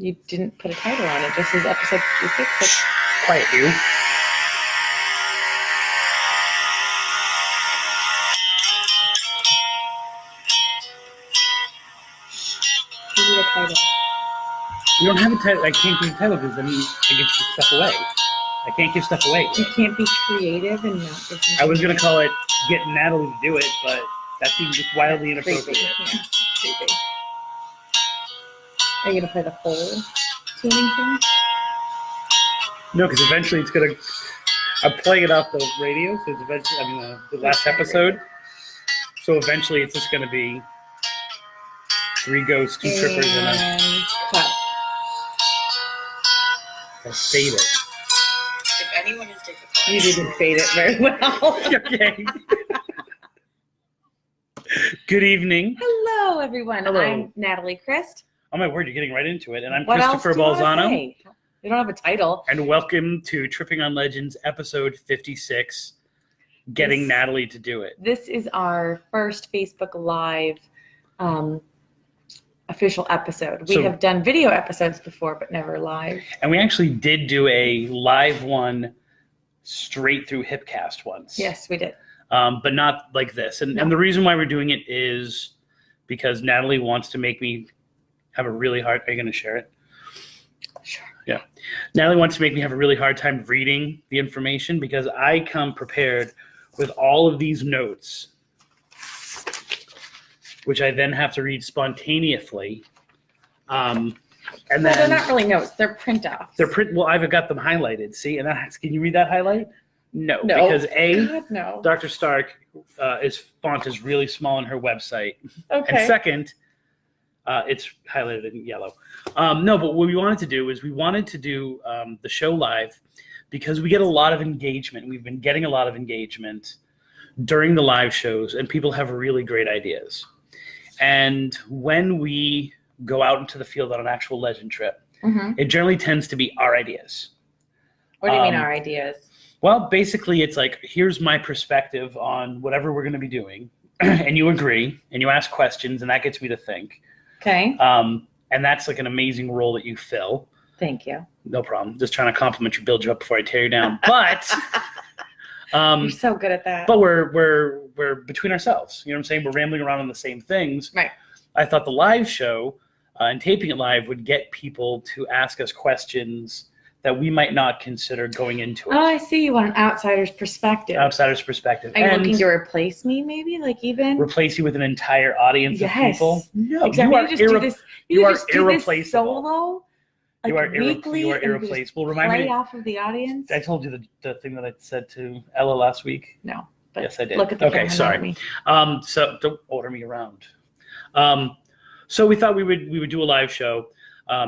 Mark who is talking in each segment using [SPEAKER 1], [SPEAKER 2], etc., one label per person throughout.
[SPEAKER 1] You didn't put a title on it. Just as episode 56.
[SPEAKER 2] Quiet, you.
[SPEAKER 1] You need a title.
[SPEAKER 2] We don't have a title. I can't give a title because then I give stuff away. I can't give stuff away.
[SPEAKER 1] You can't be creative and not give
[SPEAKER 2] I was going to call it Get Natalie to Do It, but that seems just wildly inappropriate.
[SPEAKER 1] Yeah, creepy. Are you going to play the whole tuning thing?
[SPEAKER 2] No, because eventually it's going to... I'm playing it off the radio, so it's eventually... the last episode. So eventually it's just going to be 3 ghosts, 2 trippers, and a...
[SPEAKER 1] cut.
[SPEAKER 2] I'll fade it.
[SPEAKER 3] If anyone is difficult,
[SPEAKER 1] You didn't fade it very well.
[SPEAKER 2] Okay. Good evening.
[SPEAKER 1] Hello, everyone.
[SPEAKER 2] Hello.
[SPEAKER 1] I'm Natalie Crist.
[SPEAKER 2] Oh my word, you're getting right into it. And I'm
[SPEAKER 1] What
[SPEAKER 2] Christopher
[SPEAKER 1] else do you wanna
[SPEAKER 2] Balzano.
[SPEAKER 1] say? You don't have a title.
[SPEAKER 2] And welcome to Tripping on Legends, episode 56, Getting Natalie to Do It.
[SPEAKER 1] This is our first Facebook Live official episode. We have done video episodes before, but never live.
[SPEAKER 2] And we actually did do a live one straight through Hipcast once.
[SPEAKER 1] Yes, we did.
[SPEAKER 2] But not like this. And the reason why we're doing it is because Natalie wants to make me have a really hard... Are you going to share it?
[SPEAKER 1] Sure.
[SPEAKER 2] Yeah. Natalie wants to make me have a really hard time reading the information because I come prepared with all of these notes, which I then have to read spontaneously. And then
[SPEAKER 1] they're not really notes. They're print-offs.
[SPEAKER 2] Well, I've got them highlighted. See, and can you read that highlight? No.
[SPEAKER 1] No.
[SPEAKER 2] Because
[SPEAKER 1] God, no.
[SPEAKER 2] Dr. Stark, his font is really small on her website.
[SPEAKER 1] Okay.
[SPEAKER 2] And second, it's highlighted in yellow. No, but what we wanted to do is we wanted to do the show live because we get a lot of engagement. We've been getting a lot of engagement during the live shows, and people have really great ideas. And when we go out into the field on an actual legend trip, it generally tends to be our ideas.
[SPEAKER 1] What do you mean our ideas?
[SPEAKER 2] Well, basically, it's like, here's my perspective on whatever we're going to be doing, and you agree, and you ask questions, and that gets me to think.
[SPEAKER 1] Okay.
[SPEAKER 2] And that's like an amazing role that you fill.
[SPEAKER 1] Thank you.
[SPEAKER 2] No problem. Just trying to compliment you, build you up before I tear you down. But
[SPEAKER 1] you're so good at that.
[SPEAKER 2] But we're between ourselves. You know what I'm saying? We're rambling around on the same things.
[SPEAKER 1] Right.
[SPEAKER 2] I thought the live show and taping it live would get people to ask us questions that we might not consider going into it.
[SPEAKER 1] Oh, I see. You want an outsider's perspective.
[SPEAKER 2] Outsider's perspective.
[SPEAKER 1] Are you looking to replace me, maybe? Like even
[SPEAKER 2] replace you with an entire audience of people? No,
[SPEAKER 1] exactly.
[SPEAKER 2] you are irreplaceable.
[SPEAKER 1] Solo. Like
[SPEAKER 2] you are irreplaceable. Remind me
[SPEAKER 1] off of the audience.
[SPEAKER 2] I told you the thing that I said to Ella last week.
[SPEAKER 1] No, but
[SPEAKER 2] yes, I did.
[SPEAKER 1] Look at the
[SPEAKER 2] okay, sorry. So don't order me around. So we thought we would do a live show.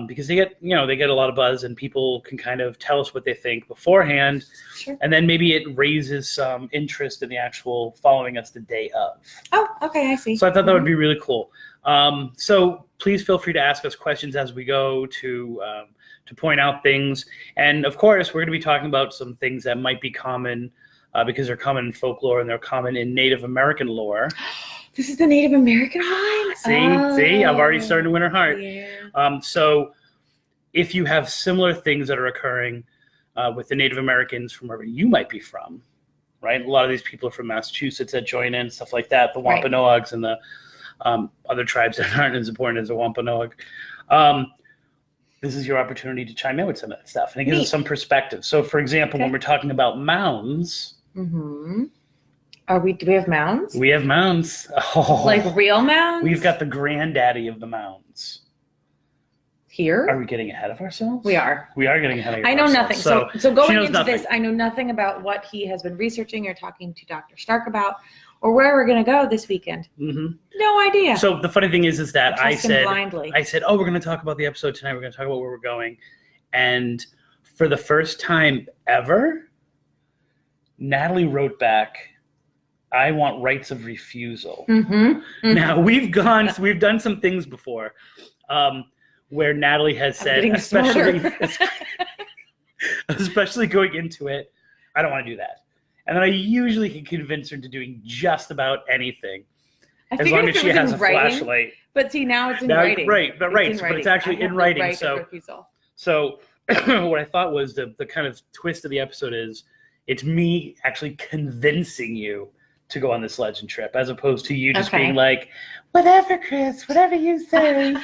[SPEAKER 2] Because they get a lot of buzz and people can kind of tell us what they think beforehand.
[SPEAKER 1] Sure.
[SPEAKER 2] And then maybe it raises some interest in the actual following us the day of.
[SPEAKER 1] Oh, okay, I see.
[SPEAKER 2] So I thought that would be really cool. So please feel free to ask us questions as we go to point out things. And of course, we're going to be talking about some things that might be common because they're common in folklore and they're common in Native American lore.
[SPEAKER 1] This is the Native American one?
[SPEAKER 2] See, I've already started to win her heart.
[SPEAKER 1] Yeah.
[SPEAKER 2] So if you have similar things that are occurring with the Native Americans from wherever you might be from, right? A lot of these people are from Massachusetts that join in, stuff like that, the Wampanoags and the other tribes that aren't as important as the Wampanoag. This is your opportunity to chime in with some of that stuff. And it gives us some perspective. So, for example, when we're talking about mounds...
[SPEAKER 1] Mm-hmm. Do we have mounds?
[SPEAKER 2] We have mounds. Oh,
[SPEAKER 1] like real mounds?
[SPEAKER 2] We've got the granddaddy of the mounds.
[SPEAKER 1] Here?
[SPEAKER 2] Are we getting ahead of ourselves?
[SPEAKER 1] We are.
[SPEAKER 2] We are getting ahead of ourselves.
[SPEAKER 1] I know nothing. So going into
[SPEAKER 2] nothing.
[SPEAKER 1] this, I know nothing about what he has been researching or talking to Dr. Stark about or where we're going to go this weekend. Mm-hmm. No idea.
[SPEAKER 2] So the funny thing is that I said,
[SPEAKER 1] blindly.
[SPEAKER 2] oh, we're going to talk about the episode tonight. We're going to talk about where we're going. And for the first time ever, Natalie wrote back, I want rights of refusal. Mm-hmm. Mm-hmm. Now we've done some things before where Natalie has said, especially going into it, I don't want to do that. And then I usually can convince her into doing just about anything.
[SPEAKER 1] I
[SPEAKER 2] as
[SPEAKER 1] figured
[SPEAKER 2] long
[SPEAKER 1] if
[SPEAKER 2] as
[SPEAKER 1] it
[SPEAKER 2] she
[SPEAKER 1] was
[SPEAKER 2] has
[SPEAKER 1] in
[SPEAKER 2] a
[SPEAKER 1] writing,
[SPEAKER 2] flashlight.
[SPEAKER 1] but see, now it's in
[SPEAKER 2] Now,
[SPEAKER 1] writing.
[SPEAKER 2] right, but right,
[SPEAKER 1] It's in
[SPEAKER 2] but it's
[SPEAKER 1] writing.
[SPEAKER 2] actually
[SPEAKER 1] I have
[SPEAKER 2] in
[SPEAKER 1] the
[SPEAKER 2] writing.
[SPEAKER 1] right of
[SPEAKER 2] So,
[SPEAKER 1] refusal.
[SPEAKER 2] so what I thought was the kind of twist of the episode is it's me actually convincing you to go on this legend trip, as opposed to you just being like, whatever, Chris, whatever you say.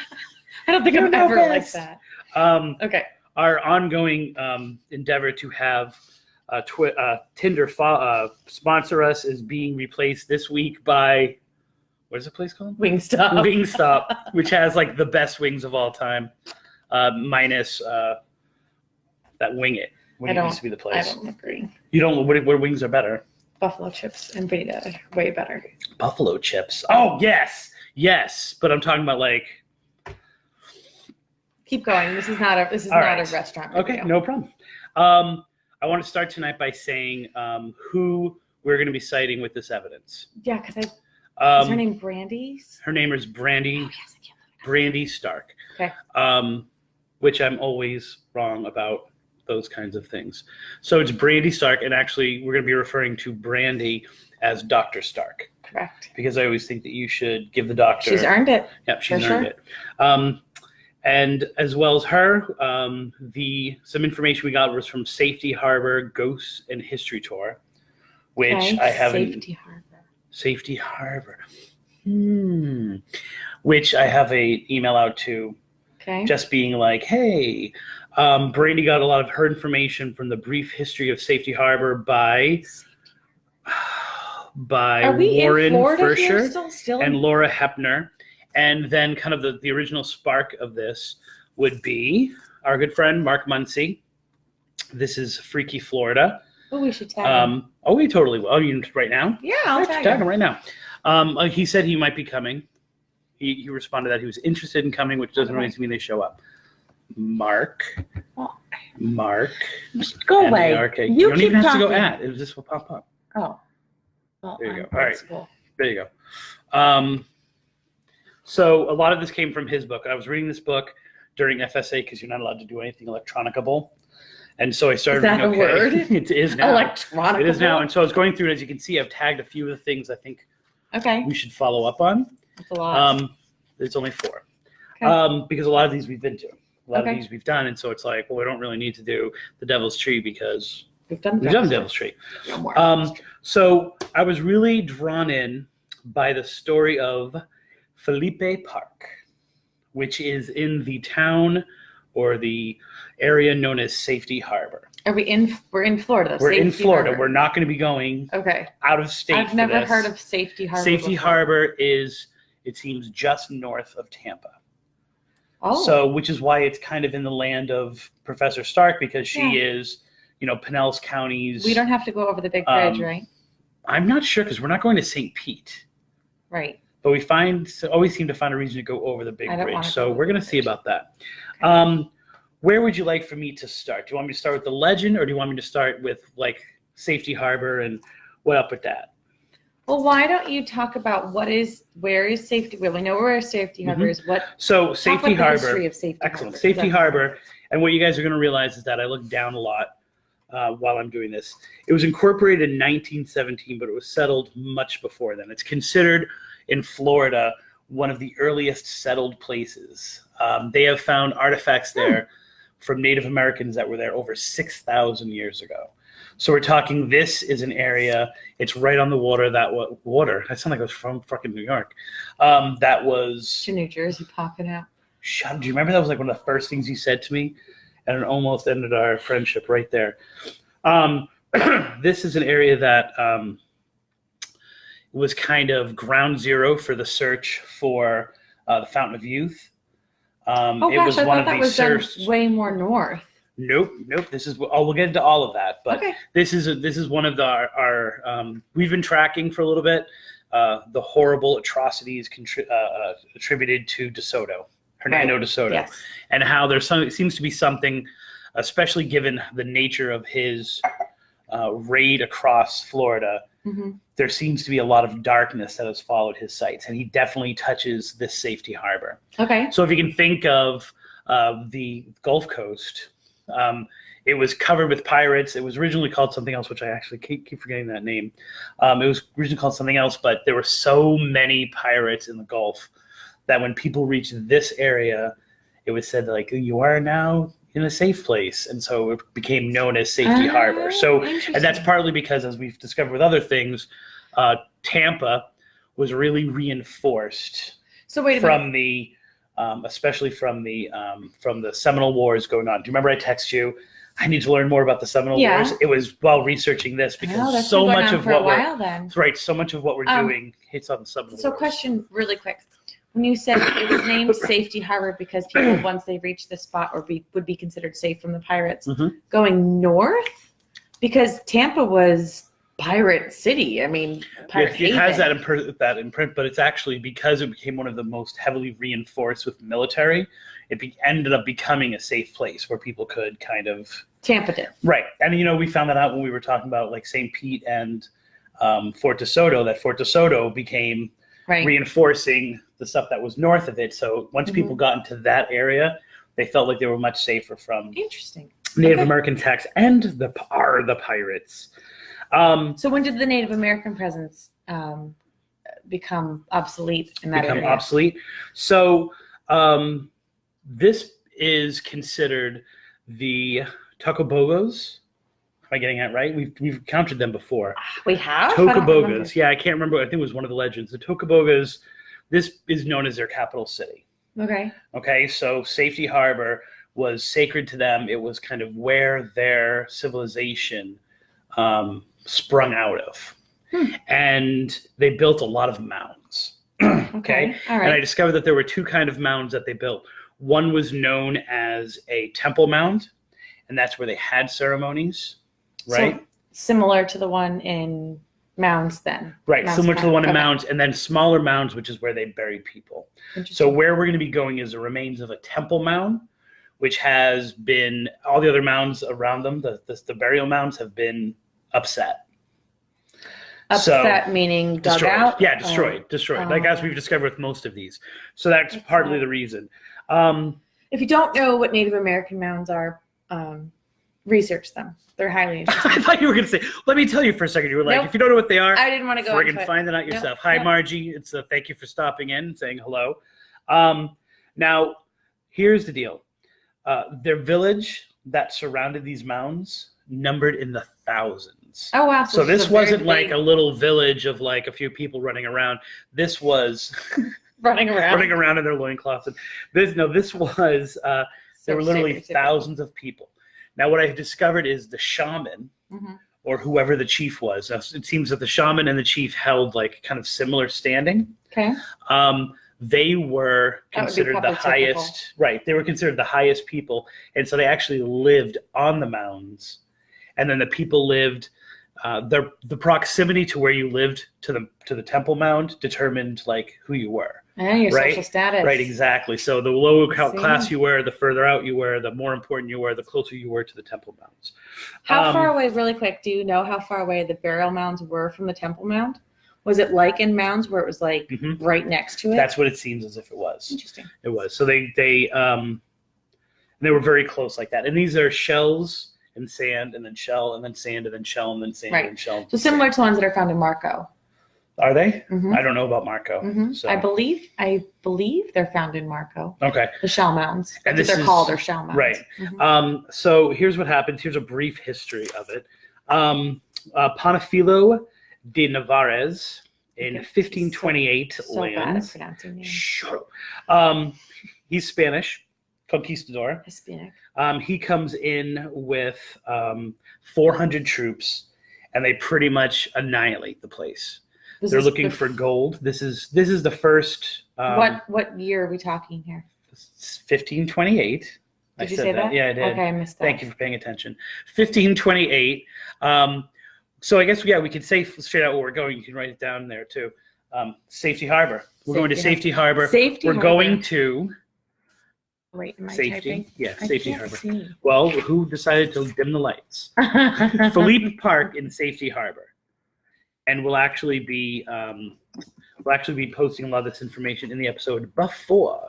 [SPEAKER 1] I don't think
[SPEAKER 2] You
[SPEAKER 1] I'm
[SPEAKER 2] know
[SPEAKER 1] ever
[SPEAKER 2] best.
[SPEAKER 1] like that. Okay.
[SPEAKER 2] Our ongoing endeavor to have Tinder sponsor us is being replaced this week by, what is the place called?
[SPEAKER 1] Wingstop.
[SPEAKER 2] Wingstop, which has like the best wings of all time, minus that Wing It. When it used to be the place.
[SPEAKER 1] I don't agree.
[SPEAKER 2] You don't. Where wings are better?
[SPEAKER 1] Buffalo chips and burrito are way better.
[SPEAKER 2] Buffalo chips. Oh yes. But I'm talking about like.
[SPEAKER 1] Keep going. This is not a restaurant review.
[SPEAKER 2] Okay, no problem. I want to start tonight by saying who we're going to be citing with this evidence.
[SPEAKER 1] Yeah, because is her name Brandy?
[SPEAKER 2] Her name is Brandy.
[SPEAKER 1] Oh, yes, I can't remember.
[SPEAKER 2] Brandy Stark.
[SPEAKER 1] Okay.
[SPEAKER 2] Which I'm always wrong about those kinds of things. So it's Brandy Stark, and actually we're going to be referring to Brandy as Dr. Stark.
[SPEAKER 1] Correct.
[SPEAKER 2] Because I always think that you should give the doctor.
[SPEAKER 1] She's earned it.
[SPEAKER 2] Yep, she's earned it. And as well as her, some information we got was from Safety Harbor Ghosts and History Tour, which I haven't. Safety Harbor. Which I have a email out to.
[SPEAKER 1] Okay.
[SPEAKER 2] Just being like, hey, Brandy got a lot of her information from the Brief History of Safety Harbor by Warren Fersher
[SPEAKER 1] still
[SPEAKER 2] and Laura Hepner. And then kind of the original spark of this would be our good friend Mark Muncy. This is Freaky Florida.
[SPEAKER 1] Oh, we should tag him.
[SPEAKER 2] Oh, we totally will. Oh, you right now?
[SPEAKER 1] Yeah, I'll tag
[SPEAKER 2] him right now. He said he might be coming. He responded that he was interested in coming, which doesn't really mean they show up. Mark.
[SPEAKER 4] Go away.
[SPEAKER 2] You don't even have to go at. It just will pop up.
[SPEAKER 1] Oh. Well,
[SPEAKER 2] there you go. All right. There you go. So a lot of this came from his book. I was reading this book during FSA because you're not allowed to do anything electronicable. And so I started
[SPEAKER 1] reading,
[SPEAKER 2] a
[SPEAKER 1] word?
[SPEAKER 2] It is now.
[SPEAKER 1] Electronicable?
[SPEAKER 2] It is now. And so I was going through it. As you can see, I've tagged a few of the things I think we should follow up on.
[SPEAKER 1] That's a lot.
[SPEAKER 2] There's only 4.
[SPEAKER 1] Okay.
[SPEAKER 2] Because a lot of these we've been to. A lot of these we've done. And so it's like, well, we don't really need to do the Devil's Tree because
[SPEAKER 1] we've done
[SPEAKER 2] the Devil's Tree.
[SPEAKER 1] No more.
[SPEAKER 2] So I was really drawn in by the story of Philippe Park, which is in the town or the area known as Safety Harbor.
[SPEAKER 1] We're in Florida.
[SPEAKER 2] We're in Florida.
[SPEAKER 1] Harbor.
[SPEAKER 2] We're not going to be going out of state.
[SPEAKER 1] I've never heard of Safety Harbor.
[SPEAKER 2] Safety Harbor is, it seems, just north of Tampa.
[SPEAKER 1] Oh.
[SPEAKER 2] So, which is why it's kind of in the land of Professor Stark, because she is, Pinellas County's.
[SPEAKER 1] We don't have to go over the big bridge, right?
[SPEAKER 2] I'm not sure because we're not going to St. Pete.
[SPEAKER 1] Right.
[SPEAKER 2] But we always seem to find a reason to go over the big bridge. So we're going to see about that.
[SPEAKER 1] Okay.
[SPEAKER 2] Where would you like for me to start? Do you want me to start with the legend, or do you want me to start with like Safety Harbor and what up with that?
[SPEAKER 1] Well, why don't you talk about where is Safety? Well, we know where Safety Harbor is.
[SPEAKER 2] So Safety Harbor.
[SPEAKER 1] The history of Safety
[SPEAKER 2] excellent.
[SPEAKER 1] Harbor.
[SPEAKER 2] Safety Harbor, and what you guys are going to realize is that I look down a lot while I'm doing this. It was incorporated in 1917, but it was settled much before then. It's considered in Florida one of the earliest settled places. They have found artifacts there from Native Americans that were there over 6,000 years ago. So we're talking, this is an area, it's right on the water, water, I sound like I was from fucking New York. That was...
[SPEAKER 1] To New Jersey popping out.
[SPEAKER 2] Shut up. Do you remember that was like one of the first things you said to me? And it almost ended our friendship right there. This is an area that was kind of ground zero for the search for the Fountain of Youth.
[SPEAKER 1] I thought that was done way more north.
[SPEAKER 2] Nope. This is we'll get into all of that, but this is one of our we've been tracking for a little bit the horrible atrocities attributed to DeSoto, Hernando DeSoto, and how it seems to be something, especially given the nature of his raid across Florida. Mm-hmm. There seems to be a lot of darkness that has followed his sites, and he definitely touches this Safety Harbor.
[SPEAKER 1] Okay.
[SPEAKER 2] So if you can think of the Gulf Coast, It was covered with pirates. It was originally called something else, which I actually keep forgetting that name. It was originally called something else, but there were so many pirates in the Gulf that when people reached this area, it was said like, you are now in a safe place. And so it became known as Safety Harbor. So, and that's partly because, as we've discovered with other things, Tampa was really reinforced from the, especially from the Seminole Wars going on. Do you remember I texted you? I need to learn more about the Seminole Wars. It was while researching this because so much of what so much of what we're doing hits on the Seminole Wars.
[SPEAKER 1] So question really quick. When you said it was named Safety Harbor because people, once they reached the spot would be considered safe from the pirates, going north? Because Tampa was pirate city. I mean, pirate haven.
[SPEAKER 2] It has that imprint, but it's actually because it became one of the most heavily reinforced with the military, it ended up becoming a safe place where people could kind of...
[SPEAKER 1] Tampa did.
[SPEAKER 2] Right. And, we found that out when we were talking about, like, St. Pete and Fort DeSoto, that Fort DeSoto became reinforcing the stuff that was north of it. So once people got into that area, they felt like they were much safer from Native American attacks and the pirates.
[SPEAKER 1] So when did the Native American presence become obsolete in that area?
[SPEAKER 2] Obsolete. So this is considered the Tocobogos. Am I getting that right? We've counted them before.
[SPEAKER 1] We have?
[SPEAKER 2] Tocobogas. Yeah, I can't remember. I think it was one of the legends. The Tocobogas, this is known as their capital city. Okay, so Safety Harbor was sacred to them. It was kind of where their civilization sprung out of. And they built a lot of mounds. Okay? All right. And I discovered that there were two kind of mounds that they built. One was known as a temple mound, and that's where they had ceremonies. Right. So
[SPEAKER 1] similar to the one in Mounds then.
[SPEAKER 2] Right. Mounds similar to the one in Mounds, and then smaller mounds, which is where they buried people. So where we're going to be going is the remains of a temple mound, which has been, all the other mounds around them, the burial mounds have been upset.
[SPEAKER 1] Upset meaning dug out?
[SPEAKER 2] Yeah, destroyed. Like as we've discovered with most of these. So that's partly the reason.
[SPEAKER 1] If you don't know what Native American mounds are, research them. They're highly interesting.
[SPEAKER 2] I thought you were going to say, let me tell you for a second. You were like, if you don't know what they are,
[SPEAKER 1] I didn't want to go into it.
[SPEAKER 2] Find that out yourself. Hi, Margie. It's a thank you for stopping in and saying hello. Now, here's the deal. Their village that surrounded these mounds numbered in the thousands.
[SPEAKER 1] Oh, wow.
[SPEAKER 2] So this wasn't like a little village of like a few people running around. This was
[SPEAKER 1] running
[SPEAKER 2] around in their loincloths. This was, there were literally thousands of people. Now, what I've discovered is the shaman, or whoever the chief was. Now, it seems that the shaman and the chief held like kind of similar standing.
[SPEAKER 1] Okay.
[SPEAKER 2] They were considered the highest. Right. They were considered the highest people, and so they actually lived on the mounds, and then the people lived. The proximity to where you lived to the temple mound determined like who you were.
[SPEAKER 1] And your social status.
[SPEAKER 2] Right, exactly. So the lower class you were, the further out you were, the more important you were, the closer you were to the temple mounds.
[SPEAKER 1] How far away, really quick, do you know how far away the burial mounds were from the temple mound? Was it like in Mounds where it was like right next to it?
[SPEAKER 2] That's what it seems as if it was.
[SPEAKER 1] Interesting.
[SPEAKER 2] It was. So they were very close like that. And these are shells and sand and then shell and then sand and then shell and then sand and shell.
[SPEAKER 1] So similar to ones that are found in Marco.
[SPEAKER 2] Are they? I don't know about Marco. So.
[SPEAKER 1] I believe they're found in Marco.
[SPEAKER 2] Okay.
[SPEAKER 1] The shell mounds. That's what they're called, or shell mounds.
[SPEAKER 2] Right. So here's what happens. Here's a brief history of it. Panfilo de Narvaez in 1528 lands.
[SPEAKER 1] Bad at pronouncing names.
[SPEAKER 2] Sure. He's Spanish, conquistador.
[SPEAKER 1] Hispanic.
[SPEAKER 2] He comes in with 400 troops, and they pretty much annihilate the place. They're looking for gold. This is the first.
[SPEAKER 1] What year are we talking here?
[SPEAKER 2] 1528.
[SPEAKER 1] Did you say that?
[SPEAKER 2] Yeah, I did.
[SPEAKER 1] Okay, I missed that.
[SPEAKER 2] Thank you for paying attention. 1528. So I guess we can say straight out where we're going. You can write it down there too. Safety Harbor. We're going to Safety Harbor.
[SPEAKER 1] Safety
[SPEAKER 2] Harbor. We're going to.
[SPEAKER 1] Wait, am I
[SPEAKER 2] Safety.
[SPEAKER 1] typing?
[SPEAKER 2] Yeah, Safety Harbor.
[SPEAKER 1] See.
[SPEAKER 2] Well, who decided to dim the lights? Philippe Park in Safety Harbor. And we'll actually be posting a lot of this information in the episode before,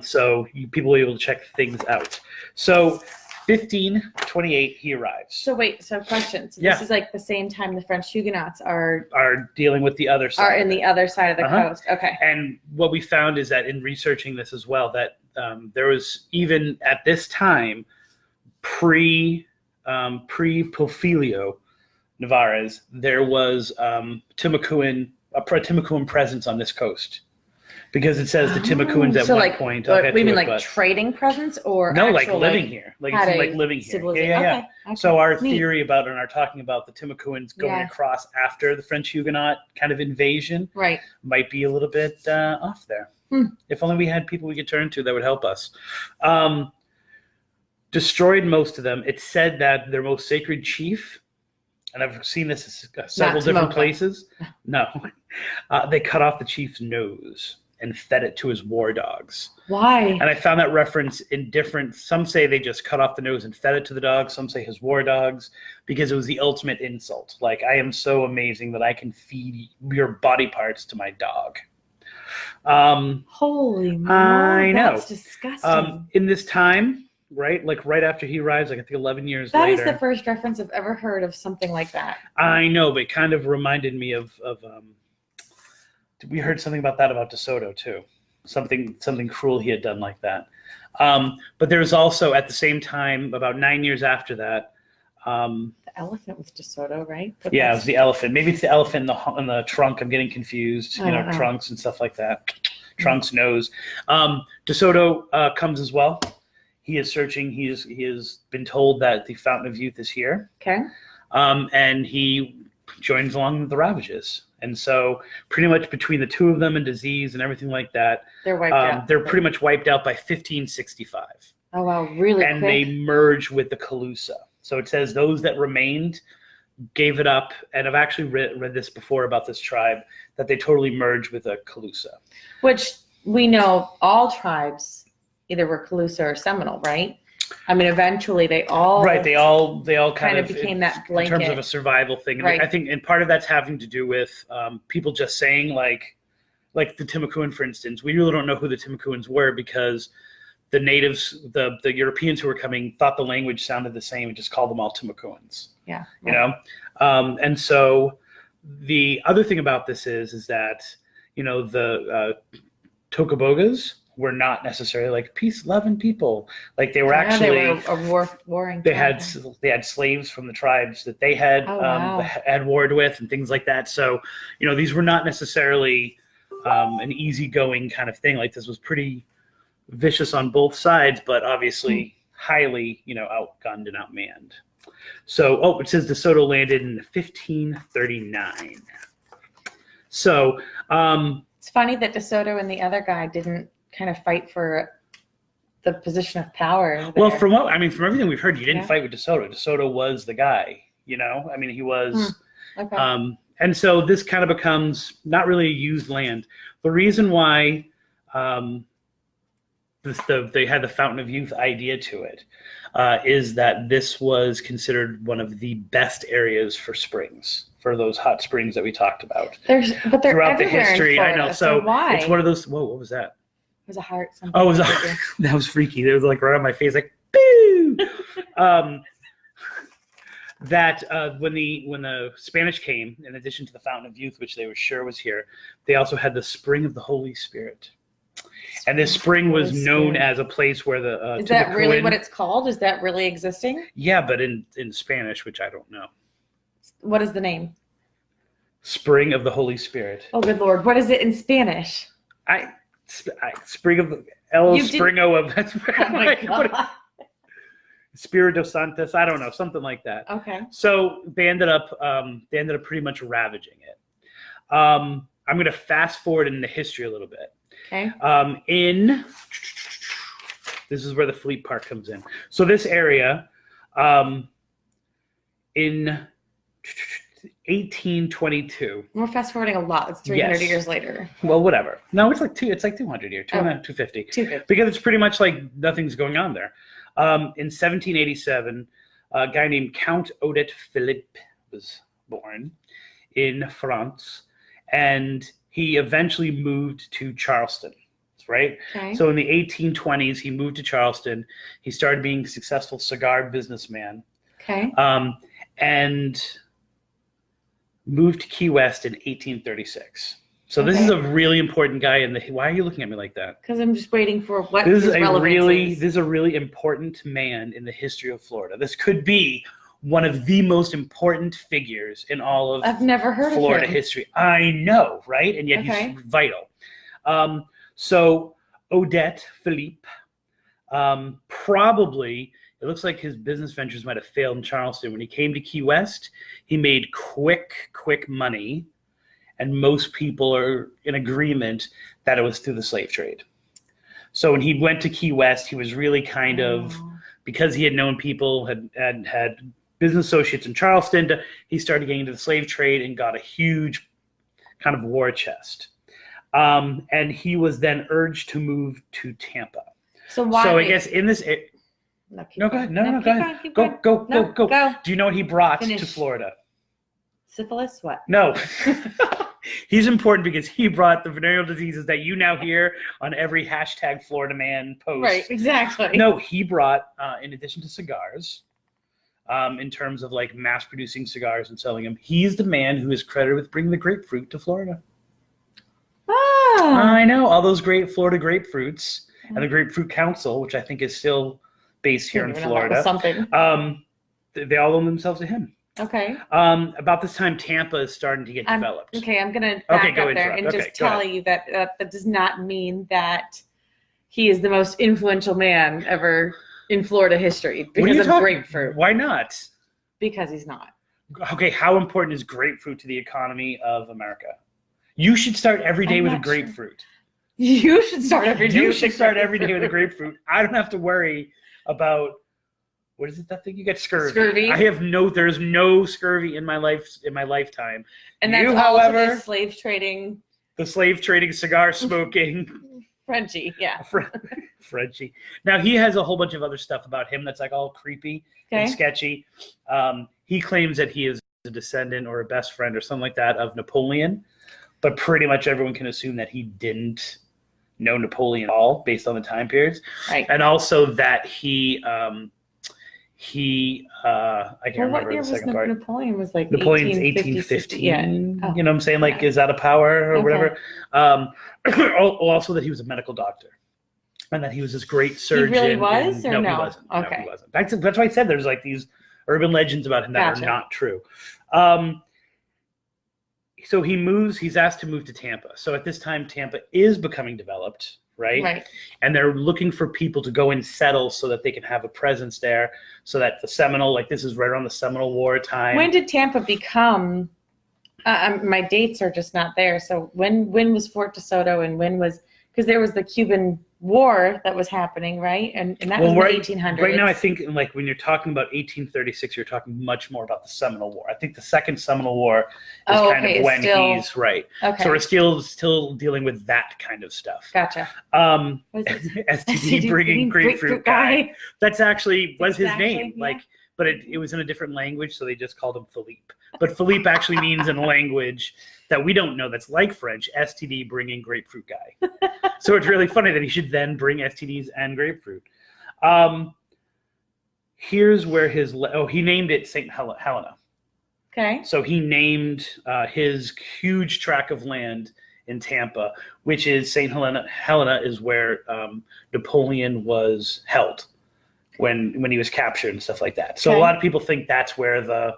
[SPEAKER 2] so people will be able to check things out. So 1528, he arrives.
[SPEAKER 1] So wait, so question. So
[SPEAKER 2] Yeah.
[SPEAKER 1] this is like the same time the French Huguenots are
[SPEAKER 2] Dealing with the other side.
[SPEAKER 1] are in the other side of the coast. Okay.
[SPEAKER 2] And what we found is that in researching this as well, that there was, even at this time, pre-Porfirio Narvaez, there was Timucuan presence on this coast, because it says the Timucuans at
[SPEAKER 1] so
[SPEAKER 2] one
[SPEAKER 1] like,
[SPEAKER 2] point.
[SPEAKER 1] we mean like trading presence or
[SPEAKER 2] no,
[SPEAKER 1] actual,
[SPEAKER 2] like living here, like
[SPEAKER 1] had
[SPEAKER 2] it's
[SPEAKER 1] a
[SPEAKER 2] like living here.
[SPEAKER 1] civilization?
[SPEAKER 2] Yeah.
[SPEAKER 1] Okay.
[SPEAKER 2] So our
[SPEAKER 1] Neat.
[SPEAKER 2] theory about and our talking about the Timucuans going across after the French Huguenot kind of invasion
[SPEAKER 1] Right.
[SPEAKER 2] might be a little bit off there. If only we had people we could turn to that would help us. Destroyed most of them. It's said that their most sacred chief, and I've seen this several different places. No, they cut off the chief's nose and fed it to his war dogs.
[SPEAKER 1] Why?
[SPEAKER 2] And I found that reference in different. Some say they just cut off the nose and fed it to the dogs. Some say his war dogs, because it was the ultimate insult. Like, I am so amazing that I can feed your body parts to my dog.
[SPEAKER 1] Holy moly!
[SPEAKER 2] I know.
[SPEAKER 1] That's disgusting.
[SPEAKER 2] In this time, right? Like right after he arrives, like I think 11 years
[SPEAKER 1] That
[SPEAKER 2] later.
[SPEAKER 1] is the first reference I've ever heard of something like that.
[SPEAKER 2] I know, but it kind of reminded me of we heard something about that about DeSoto too. Something cruel he had done like that. But there's also, at the same time, about 9 years after that.
[SPEAKER 1] The elephant was DeSoto, right? But
[SPEAKER 2] Yeah, it was the elephant. Maybe it's the elephant in the trunk. I'm getting confused.
[SPEAKER 1] I don't know.
[SPEAKER 2] Trunks and stuff like that. Trunks, nose. DeSoto comes as well. He is searching. He has been told that the Fountain of Youth is here.
[SPEAKER 1] Okay.
[SPEAKER 2] And he joins along with the Ravages. And so pretty much between the two of them and disease and everything like that,
[SPEAKER 1] They're wiped out.
[SPEAKER 2] they're pretty much wiped out by 1565.
[SPEAKER 1] Oh, wow. Really
[SPEAKER 2] And
[SPEAKER 1] quick.
[SPEAKER 2] they merge with the Calusa. So it says those that remained gave it up. And I've actually read this before about this tribe, that they totally merged with the Calusa.
[SPEAKER 1] Which we know all tribes either were Calusa or Seminole, right? I mean, eventually they all
[SPEAKER 2] They all kind of
[SPEAKER 1] became that blanket
[SPEAKER 2] in terms of a survival thing. And
[SPEAKER 1] Right.
[SPEAKER 2] I think, and part of that's having to do with people just saying like the Timucuan, for instance. We really don't know who the Timucuans were, because the natives, the Europeans who were coming, thought the language sounded the same and just called them all Timucuans.
[SPEAKER 1] Yeah.
[SPEAKER 2] You know? And so the other thing about this is that, the Tocobogas were not necessarily like peace-loving people. Like they were actually,
[SPEAKER 1] they were a warring.
[SPEAKER 2] they
[SPEAKER 1] tribe.
[SPEAKER 2] had slaves from the tribes that they had had warred with and things like that. So, these were not necessarily an easygoing kind of thing. Like, this was pretty vicious on both sides, but obviously highly, outgunned and outmanned. So, it says DeSoto landed in 1539. So,
[SPEAKER 1] It's funny that DeSoto and the other guy didn't kind of fight for the position of power.
[SPEAKER 2] well,
[SPEAKER 1] there.
[SPEAKER 2] from everything we've heard, you didn't
[SPEAKER 1] Yeah.
[SPEAKER 2] fight with DeSoto. DeSoto was the guy, He was,
[SPEAKER 1] Okay.
[SPEAKER 2] and so this kind of becomes not really a used land. The reason why they had the Fountain of Youth idea to it is that this was considered one of the best areas for springs, for those hot springs that we talked about.
[SPEAKER 1] They're
[SPEAKER 2] Throughout the
[SPEAKER 1] everywhere in
[SPEAKER 2] history. I know.
[SPEAKER 1] Florida,
[SPEAKER 2] So
[SPEAKER 1] why?
[SPEAKER 2] it's one of those. Whoa, what was that?
[SPEAKER 1] It was a heart.
[SPEAKER 2] Oh, it was that was freaky. It was like right on my face, like boo. When the Spanish came, in addition to the Fountain of Youth, which they were sure was here, they also had the Spring of the Holy Spirit. And this spring was known as a place where the
[SPEAKER 1] is that really
[SPEAKER 2] Timucuan-
[SPEAKER 1] what it's called? Is that really existing?
[SPEAKER 2] Yeah, but in Spanish, which I don't know.
[SPEAKER 1] What is the name?
[SPEAKER 2] Spring of the Holy Spirit.
[SPEAKER 1] Oh, good Lord. What is it in Spanish?
[SPEAKER 2] Spring of the El
[SPEAKER 1] You did-
[SPEAKER 2] Springo of
[SPEAKER 1] Oh my God.
[SPEAKER 2] Espiritu Santos. I don't know, something like that.
[SPEAKER 1] Okay.
[SPEAKER 2] So they ended up pretty much ravaging it. I'm going to fast forward in the history a little bit.
[SPEAKER 1] Okay.
[SPEAKER 2] This is where the Philippe Park comes in. So this area, in 1822.
[SPEAKER 1] We're fast forwarding a lot. It's 300
[SPEAKER 2] Yes.
[SPEAKER 1] years later.
[SPEAKER 2] Well, whatever. No, it's like 200 years, 250.
[SPEAKER 1] 250.
[SPEAKER 2] Because it's pretty much like nothing's going on there. In 1787, a guy named Count Odette Philippe was born in France, and he eventually moved to Charleston. right?
[SPEAKER 1] Okay.
[SPEAKER 2] So in the 1820s, he moved to Charleston. He started being a successful cigar businessman,
[SPEAKER 1] Okay.
[SPEAKER 2] and moved to Key West in 1836. So this is a really important guy in the. Why are you looking at me like that?
[SPEAKER 1] Because I'm just waiting for what
[SPEAKER 2] This
[SPEAKER 1] his
[SPEAKER 2] is
[SPEAKER 1] relevance is.
[SPEAKER 2] this is a really important man in the history of Florida. This could be one of the most important figures in all of
[SPEAKER 1] I've never heard
[SPEAKER 2] Florida
[SPEAKER 1] of him.
[SPEAKER 2] history. I know, right? And yet he's vital. So Odette Philippe, probably, it looks like his business ventures might have failed in Charleston. When he came to Key West, he made quick money, and most people are in agreement that it was through the slave trade. So when he went to Key West, he was really kind of, because he had known people, had business associates in Charleston, he started getting into the slave trade and got a huge kind of war chest. And he was then urged to move to Tampa.
[SPEAKER 1] So why?
[SPEAKER 2] So I guess in this,
[SPEAKER 1] No,
[SPEAKER 2] go ahead. No, go ahead. Go. Do you know what he brought to Florida?
[SPEAKER 1] Syphilis? What?
[SPEAKER 2] No. He's important because he brought the venereal diseases that you now hear on every hashtag Florida man post.
[SPEAKER 1] Right, exactly.
[SPEAKER 2] No, he brought, in addition to cigars, in terms of like mass producing cigars and selling them, he's the man who is credited with bringing the grapefruit to Florida.
[SPEAKER 1] Oh.
[SPEAKER 2] I know, all those great Florida grapefruits and the Grapefruit Council, which I think is still based here in Florida.
[SPEAKER 1] Something.
[SPEAKER 2] They all own themselves to him.
[SPEAKER 1] Okay.
[SPEAKER 2] About this time, Tampa is starting to get developed.
[SPEAKER 1] Okay, I'm going to back
[SPEAKER 2] go
[SPEAKER 1] up there and just
[SPEAKER 2] go
[SPEAKER 1] tell you that that does not mean that he is the most influential man ever in Florida history because of grapefruit.
[SPEAKER 2] Why not?
[SPEAKER 1] Because he's not.
[SPEAKER 2] Okay, how important is grapefruit to the economy of America? You should start every day with a grapefruit.
[SPEAKER 1] You should start every day.
[SPEAKER 2] You should start every day with a grapefruit. I don't have to worry about, what is it, that thing you get? Scurvy. There's no scurvy in my lifetime.
[SPEAKER 1] And that's however, slave trading.
[SPEAKER 2] The slave trading, cigar smoking.
[SPEAKER 1] Frenchie, yeah.
[SPEAKER 2] Frenchie. Now he has a whole bunch of other stuff about him that's like all creepy and sketchy. He claims that he is a descendant or a best friend or something like that of Napoleon, but pretty much everyone can assume that he didn't know Napoleon at all based on the time periods. Right. And also that I can't remember the second part.
[SPEAKER 1] Napoleon was like
[SPEAKER 2] Napoleon's 1815.
[SPEAKER 1] Yeah. Oh.
[SPEAKER 2] You know what I'm saying? Like, is that a power or whatever? Also that he was a medical doctor. And that he was this great surgeon.
[SPEAKER 1] He really was?
[SPEAKER 2] No, he wasn't. Okay. No, he wasn't. That's why I said there's like these urban legends about him that are not true. So he's asked to move to Tampa. So at this time, Tampa is becoming developed, right? And they're looking for people to go and settle so that they can have a presence there, so that the Seminole, like this is right around the Seminole War time. When
[SPEAKER 1] did Tampa become, my dates are just not there. So when was Fort DeSoto and when was, because there was the Cuban War that was happening, right? And that was in the 1800s.
[SPEAKER 2] Right now, I think like when you're talking about 1836, you're talking much more about the Seminole War. I think the Second Seminole War is kind of when he's right. Okay. So we're still dealing with that kind of stuff.
[SPEAKER 1] Gotcha.
[SPEAKER 2] STD bringing grapefruit guy. That's actually was his name. Yeah. Like, but it was in a different language, so they just called him Philippe. But Philippe actually means in a language that we don't know that's like French, STD bringing grapefruit guy. So it's really funny that he should then bring STDs and grapefruit. Here's where he named it St. Helena.
[SPEAKER 1] Okay.
[SPEAKER 2] So he named his huge tract of land in Tampa, which is St. Helena. Helena is where Napoleon was held when he was captured and stuff like that. So a lot of people think that's where the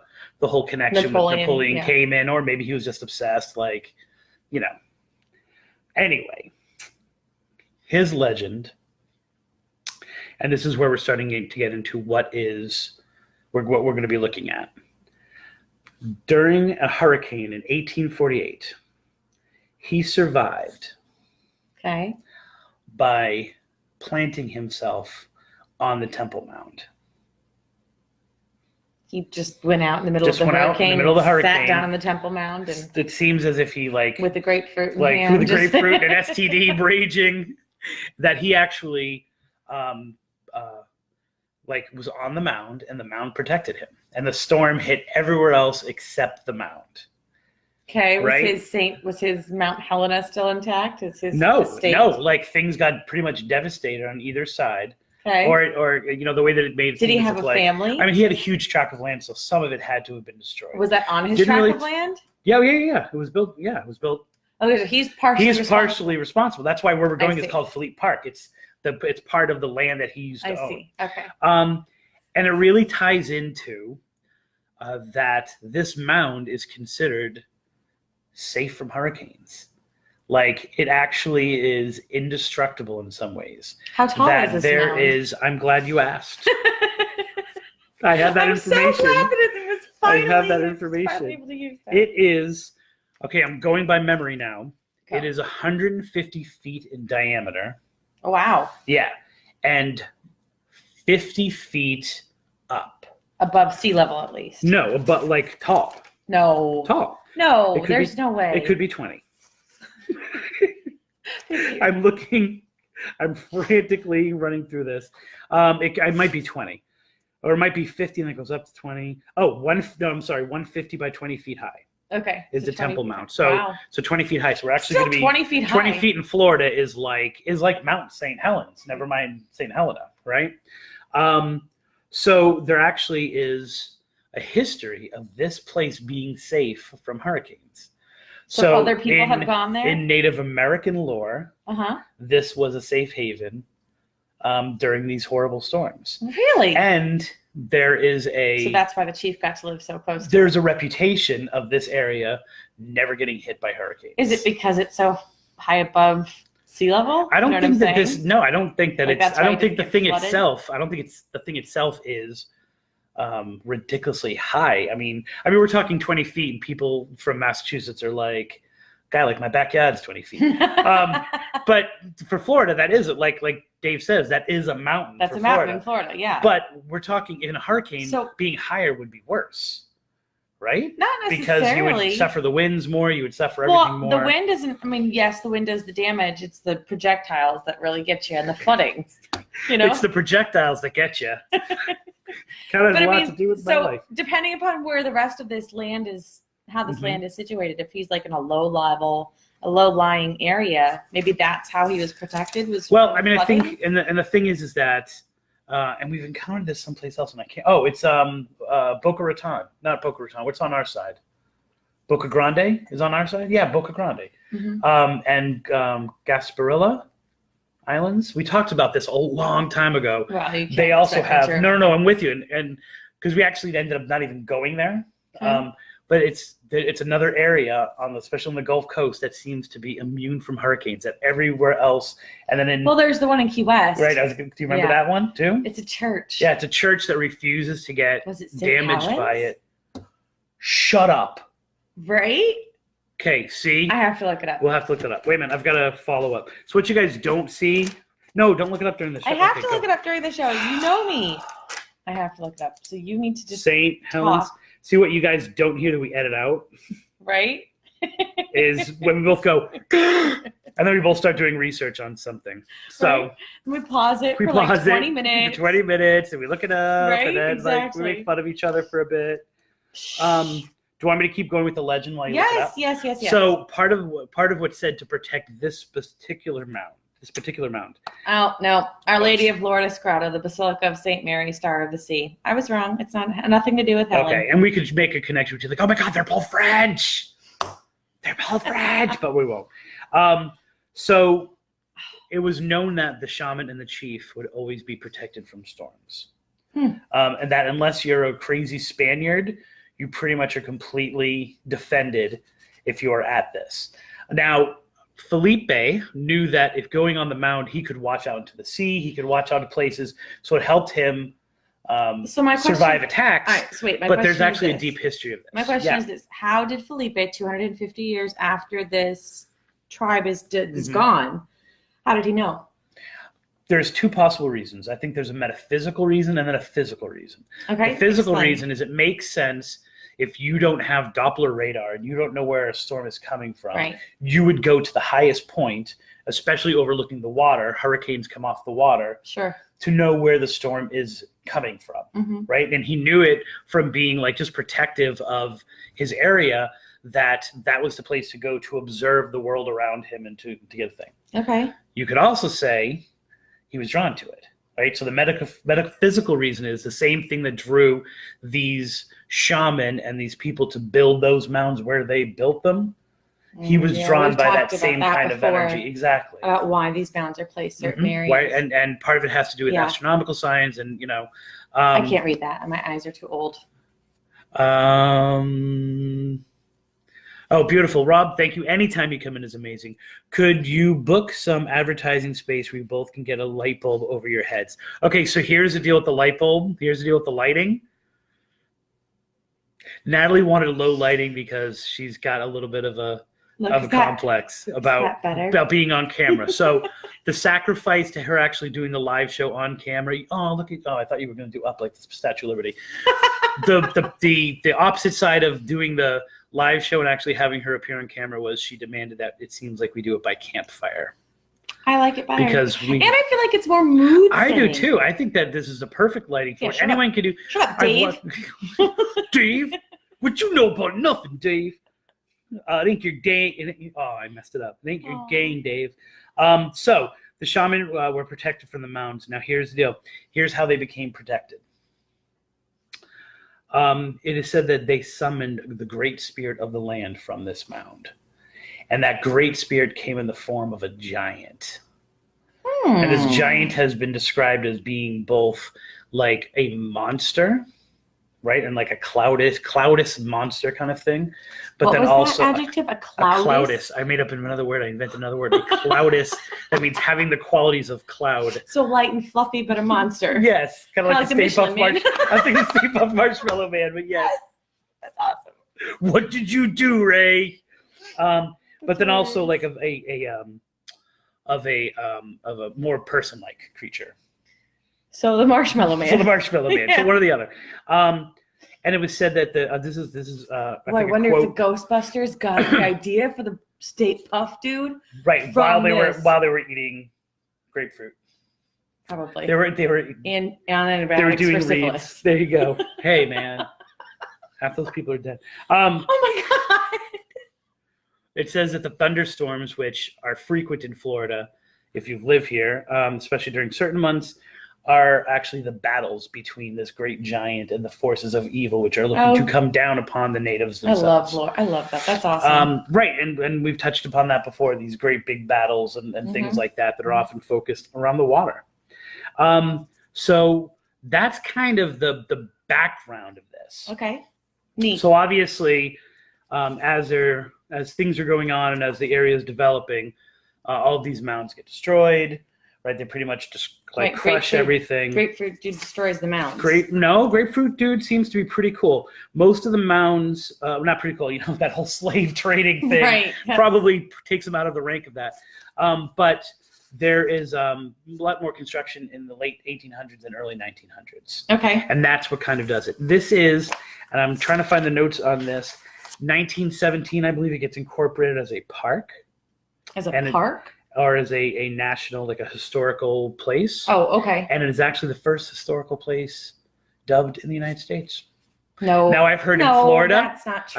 [SPEAKER 2] whole connection with Napoleon came in, or maybe he was just obsessed, like, you know. Anyway, his legend, and this is where we're starting to get into what we're going to be looking at. During a hurricane in 1848, he survived by planting himself on the Temple Mound.
[SPEAKER 1] He just went out in the middle of the hurricane, sat down on the Temple Mound, and
[SPEAKER 2] it seems as if he
[SPEAKER 1] with the grapefruit,
[SPEAKER 2] with the grapefruit and STD raging, that he actually was on the mound, and the mound protected him, and the storm hit everywhere else except the mound.
[SPEAKER 1] Okay,
[SPEAKER 2] right?
[SPEAKER 1] was his Mount Helena still intact? Is his
[SPEAKER 2] No,
[SPEAKER 1] estate?
[SPEAKER 2] like things got pretty much devastated on either side.
[SPEAKER 1] Okay.
[SPEAKER 2] Or the way that it made it
[SPEAKER 1] Did he
[SPEAKER 2] seem as
[SPEAKER 1] have
[SPEAKER 2] if,
[SPEAKER 1] a
[SPEAKER 2] like,
[SPEAKER 1] family?
[SPEAKER 2] I mean, he had a huge tract of land, so some of it had to have been destroyed.
[SPEAKER 1] Was that on his
[SPEAKER 2] Didn't
[SPEAKER 1] tract
[SPEAKER 2] really-
[SPEAKER 1] of land?
[SPEAKER 2] Yeah. It was built. Yeah, it was built.
[SPEAKER 1] Okay, so he's partially
[SPEAKER 2] He's
[SPEAKER 1] responsible.
[SPEAKER 2] partially responsible. That's why where we're going is
[SPEAKER 1] see.
[SPEAKER 2] called Philippe Park. It's part of the land that he used to
[SPEAKER 1] I
[SPEAKER 2] own.
[SPEAKER 1] see. Okay.
[SPEAKER 2] And it really ties into that this mound is considered safe from hurricanes. Like, it actually is indestructible in some ways.
[SPEAKER 1] How tall
[SPEAKER 2] that
[SPEAKER 1] is this
[SPEAKER 2] there
[SPEAKER 1] mound?
[SPEAKER 2] is. I'm glad you asked. I have that
[SPEAKER 1] I'm
[SPEAKER 2] information.
[SPEAKER 1] so glad that it was finally,
[SPEAKER 2] I have that
[SPEAKER 1] finally
[SPEAKER 2] information.
[SPEAKER 1] able to use that.
[SPEAKER 2] It is, okay, I'm going by memory now.
[SPEAKER 1] Go.
[SPEAKER 2] It is 150 feet in diameter.
[SPEAKER 1] Oh, wow.
[SPEAKER 2] Yeah. And 50 feet up.
[SPEAKER 1] Above sea level, at least.
[SPEAKER 2] No, but like tall.
[SPEAKER 1] No.
[SPEAKER 2] Tall.
[SPEAKER 1] No,
[SPEAKER 2] It could
[SPEAKER 1] there's
[SPEAKER 2] be-
[SPEAKER 1] no way.
[SPEAKER 2] It could be 20. I'm looking, I'm frantically running through this. It might be 20. Or it might be 50 and it goes up to 20. Oh, 150 by 20 feet high
[SPEAKER 1] Okay.
[SPEAKER 2] is
[SPEAKER 1] so
[SPEAKER 2] the Temple
[SPEAKER 1] 20
[SPEAKER 2] Mount. So
[SPEAKER 1] wow.
[SPEAKER 2] so 20 feet high. So we're actually
[SPEAKER 1] Still
[SPEAKER 2] going to be
[SPEAKER 1] 20 feet high.
[SPEAKER 2] 20 feet in Florida is like Mount St. Helens. Never mind St. Helena, right? So there actually is a history of this place being safe from hurricanes.
[SPEAKER 1] So other people have gone there?
[SPEAKER 2] In Native American lore,
[SPEAKER 1] Uh-huh.
[SPEAKER 2] this was a safe haven during these horrible storms.
[SPEAKER 1] Really?
[SPEAKER 2] And there is
[SPEAKER 1] So that's why the chief got to live so close to
[SPEAKER 2] there's a reputation of this area never getting hit by hurricanes.
[SPEAKER 1] Is it because it's so high above sea level?
[SPEAKER 2] I don't
[SPEAKER 1] You know
[SPEAKER 2] think
[SPEAKER 1] what I'm
[SPEAKER 2] that
[SPEAKER 1] saying?
[SPEAKER 2] I don't think that
[SPEAKER 1] Like,
[SPEAKER 2] it's,
[SPEAKER 1] that's
[SPEAKER 2] I
[SPEAKER 1] why
[SPEAKER 2] don't
[SPEAKER 1] it
[SPEAKER 2] think the
[SPEAKER 1] didn't
[SPEAKER 2] thing
[SPEAKER 1] get flooded?
[SPEAKER 2] itself, I don't think the thing itself is ridiculously high. I mean, we're talking 20 feet and people from Massachusetts are like, guy, like my backyard's 20 feet. But for Florida, that is like Dave says, that is a mountain.
[SPEAKER 1] That's
[SPEAKER 2] for
[SPEAKER 1] a mountain
[SPEAKER 2] Florida.
[SPEAKER 1] in Florida, yeah.
[SPEAKER 2] But we're talking in a hurricane,
[SPEAKER 1] So-
[SPEAKER 2] being higher would be worse, right?
[SPEAKER 1] Not
[SPEAKER 2] Because
[SPEAKER 1] necessarily.
[SPEAKER 2] you would suffer the winds more, you would suffer everything more.
[SPEAKER 1] Well, the wind isn't, I mean, yes, the wind does the damage. It's the projectiles that really get you and the flooding, you know?
[SPEAKER 2] It's the projectiles that get you. Kind of
[SPEAKER 1] But
[SPEAKER 2] has a
[SPEAKER 1] I
[SPEAKER 2] lot
[SPEAKER 1] mean,
[SPEAKER 2] to do with my
[SPEAKER 1] so
[SPEAKER 2] life.
[SPEAKER 1] depending upon where the rest of this land is, how this
[SPEAKER 2] Mhm.
[SPEAKER 1] land is situated, if he's like in a low-lying area, maybe that's how he was protected.
[SPEAKER 2] Well, I mean,
[SPEAKER 1] flooding?
[SPEAKER 2] I think, and the thing is that, and we've encountered this someplace else, and I can't. Oh, it's Boca Raton, not Boca Raton. What's on our side? Boca Grande is on our side. Yeah, Boca Grande,
[SPEAKER 1] Mhm.
[SPEAKER 2] and Gasparilla Islands. We talked about this a long time ago.
[SPEAKER 1] Well, you
[SPEAKER 2] They
[SPEAKER 1] can't
[SPEAKER 2] also
[SPEAKER 1] protect
[SPEAKER 2] have
[SPEAKER 1] your-
[SPEAKER 2] no. I'm with you, and because we actually ended up not even going there.
[SPEAKER 1] Okay.
[SPEAKER 2] But it's another area especially on the Gulf Coast that seems to be immune from hurricanes. That everywhere else, and then
[SPEAKER 1] Well, there's the one in Key West.
[SPEAKER 2] right. Do you remember
[SPEAKER 1] Yeah.
[SPEAKER 2] that one too?
[SPEAKER 1] It's a church.
[SPEAKER 2] Yeah, it's a church that refuses to get
[SPEAKER 1] Was it St.
[SPEAKER 2] damaged
[SPEAKER 1] Helens?
[SPEAKER 2] by it. Shut up.
[SPEAKER 1] Right?
[SPEAKER 2] Okay, see,
[SPEAKER 1] I have to look it up.
[SPEAKER 2] we'll have to look it up. Wait a minute, I've got to follow up. So what you guys don't see? No, don't look it up during the show.
[SPEAKER 1] I have to look it up during the show. You know me. I have to look it up. So you need to just
[SPEAKER 2] St. Helens. See what you guys don't hear that we edit out
[SPEAKER 1] right?
[SPEAKER 2] is when we both go, and then we both start doing research on something. So
[SPEAKER 1] Right. We pause it
[SPEAKER 2] we
[SPEAKER 1] for
[SPEAKER 2] pause
[SPEAKER 1] like 20
[SPEAKER 2] it
[SPEAKER 1] minutes.
[SPEAKER 2] for 20 minutes, and we look it up,
[SPEAKER 1] Right,
[SPEAKER 2] and then
[SPEAKER 1] exactly.
[SPEAKER 2] we make fun of each other for a bit. Do you want me to keep going with the legend while you look it up?
[SPEAKER 1] Yes.
[SPEAKER 2] So part of what's said to protect this particular mound.
[SPEAKER 1] Oh, no. Our Lady of Lourdes Grotto, the Basilica of St. Mary, Star of the Sea. I was wrong. It's nothing to do with Helen.
[SPEAKER 2] Okay, and we could make a connection to like, oh my God, they're both French. They're both French, but we won't. So it was known that the shaman and the chief would always be protected from storms. And that unless you're a crazy Spaniard, you pretty much are completely defended if you are at this. Now, Felipe knew that if going on the mound, he could watch out into the sea, he could watch out to places, so it helped him
[SPEAKER 1] So my question,
[SPEAKER 2] survive attacks.
[SPEAKER 1] All right, so wait, my
[SPEAKER 2] But there's
[SPEAKER 1] question
[SPEAKER 2] actually a
[SPEAKER 1] is
[SPEAKER 2] deep history of this.
[SPEAKER 1] My question
[SPEAKER 2] Yeah.
[SPEAKER 1] is this: how did Felipe, 250 years after this tribe is
[SPEAKER 2] Mhm.
[SPEAKER 1] gone, how did he know?
[SPEAKER 2] There's two possible reasons. I think there's a metaphysical reason and then a physical reason.
[SPEAKER 1] Okay,
[SPEAKER 2] The physical
[SPEAKER 1] explain.
[SPEAKER 2] reason is it makes sense if you don't have Doppler radar and you don't know where a storm is coming from.
[SPEAKER 1] Right.
[SPEAKER 2] You would go to the highest point, especially overlooking the water. Hurricanes come off the water
[SPEAKER 1] Sure.
[SPEAKER 2] to know where the storm is coming from,
[SPEAKER 1] Mm-hmm.
[SPEAKER 2] right? And he knew it from being like just protective of his area, that was the place to go to observe the world around him and to get a thing.
[SPEAKER 1] Okay.
[SPEAKER 2] You could also say he was drawn to it, right? So the metaphysical reason is the same thing that drew these shaman and these people to build those mounds where they built them. He was drawn
[SPEAKER 1] we've
[SPEAKER 2] by that
[SPEAKER 1] talked about
[SPEAKER 2] same
[SPEAKER 1] that
[SPEAKER 2] kind of
[SPEAKER 1] before,
[SPEAKER 2] energy. Exactly.
[SPEAKER 1] About why these mounds are placed certain areas.
[SPEAKER 2] Right, and part of it has to do with
[SPEAKER 1] Yeah.
[SPEAKER 2] astronomical science, and
[SPEAKER 1] I can't read that. My eyes are too old.
[SPEAKER 2] Oh, beautiful. Rob, thank you. Anytime you come in is amazing. Could you book some advertising space where you both can get a light bulb over your heads? Okay, so here's the deal with the light bulb. Here's the deal with the lighting. Natalie wanted low lighting because she's got a little bit of a complex about being on camera. So the sacrifice to her actually doing the live show on camera. Oh, I thought you were going to do Up like the Statue of Liberty. The opposite side of doing the live show and actually having her appear on camera was she demanded that it seems like we do it by campfire.
[SPEAKER 1] I like it better.
[SPEAKER 2] And I
[SPEAKER 1] feel like it's more mood.
[SPEAKER 2] I do too. I think that this is the perfect lighting for it. Anyone can do.
[SPEAKER 1] Shut up, Dave.
[SPEAKER 2] Dave, what you know about nothing, Dave? I think you're gay. Oh, I messed it up. I think you're gay, Dave. So the shaman were protected from the mounds. Now here's the deal. Here's how they became protected. It is said that they summoned the great spirit of the land from this mound. And that great spirit came in the form of a giant. And this giant has been described as being both like a monster, right? And like a cloudous monster kind of thing. But then also
[SPEAKER 1] that adjective? A cloudous?
[SPEAKER 2] I made up another word. I invented another word. A cloudous. That means having the qualities of cloud.
[SPEAKER 1] So light and fluffy, but a monster.
[SPEAKER 2] Yes. Kind of like the Stay Puft
[SPEAKER 1] Man.
[SPEAKER 2] I think the Stay Puft Marshmallow Man, but yes.
[SPEAKER 1] That's awesome.
[SPEAKER 2] What did you do, Ray? But then also like of a more person-like creature.
[SPEAKER 1] So the Marshmallow Man.
[SPEAKER 2] So the Marshmallow Man. So one or the other. And it was said that this is. I
[SPEAKER 1] wonder if the Ghostbusters got the idea for the State Puff Dude.
[SPEAKER 2] Right while they were eating grapefruit.
[SPEAKER 1] Probably.
[SPEAKER 2] They were
[SPEAKER 1] and antibiotics
[SPEAKER 2] doing
[SPEAKER 1] for syphilis.
[SPEAKER 2] reads. There you go. Hey man, half those people are dead.
[SPEAKER 1] Oh my god.
[SPEAKER 2] It says that the thunderstorms, which are frequent in Florida, if you live here, especially during certain months, are actually the battles between this great giant and the forces of evil, which are looking to come down upon the natives themselves.
[SPEAKER 1] I love that. That's awesome.
[SPEAKER 2] Right, and we've touched upon that before, these great big battles and things like that are often focused around the water. So that's kind of the background of this.
[SPEAKER 1] Okay, neat.
[SPEAKER 2] So obviously, as things are going on and as the area is developing, all of these mounds get destroyed. Right, they pretty much just crush everything.
[SPEAKER 1] Grapefruit Dude destroys the mounds.
[SPEAKER 2] Grapefruit Dude seems to be pretty cool. Most of the mounds, not pretty cool. That whole slave trading thing probably takes them out of the rank of that. But there is a lot more construction in the late 1800s and early 1900s.
[SPEAKER 1] Okay.
[SPEAKER 2] And that's what kind of does it. This is, and I'm trying to find the notes on this. 1917, I believe it gets incorporated as a park.
[SPEAKER 1] As a park?
[SPEAKER 2] Or as a national, like a historical place.
[SPEAKER 1] Oh, okay.
[SPEAKER 2] And it is actually the first historical place dubbed in the United States.
[SPEAKER 1] No.
[SPEAKER 2] Now I've heard in Florida.
[SPEAKER 1] That's not true.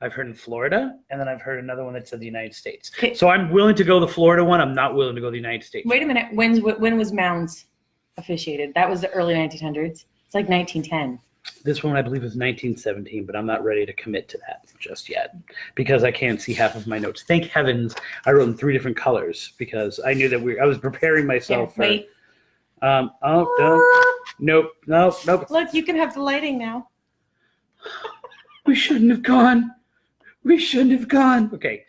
[SPEAKER 2] I've heard in Florida, and then I've heard another one that said the United States.
[SPEAKER 1] Okay.
[SPEAKER 2] So I'm willing to go the Florida one. I'm not willing to go the United States.
[SPEAKER 1] Wait a minute. When was Mounds officiated? That was the early 1900s. It's like 1910.
[SPEAKER 2] This one I believe is 1917, but I'm not ready to commit to that just yet because I can't see half of my notes. Thank heavens I wrote in 3 different colors because I knew that I was preparing myself for.
[SPEAKER 1] Wait.
[SPEAKER 2] Nope.
[SPEAKER 1] Look, you can have the lighting now.
[SPEAKER 2] We shouldn't have gone. Okay,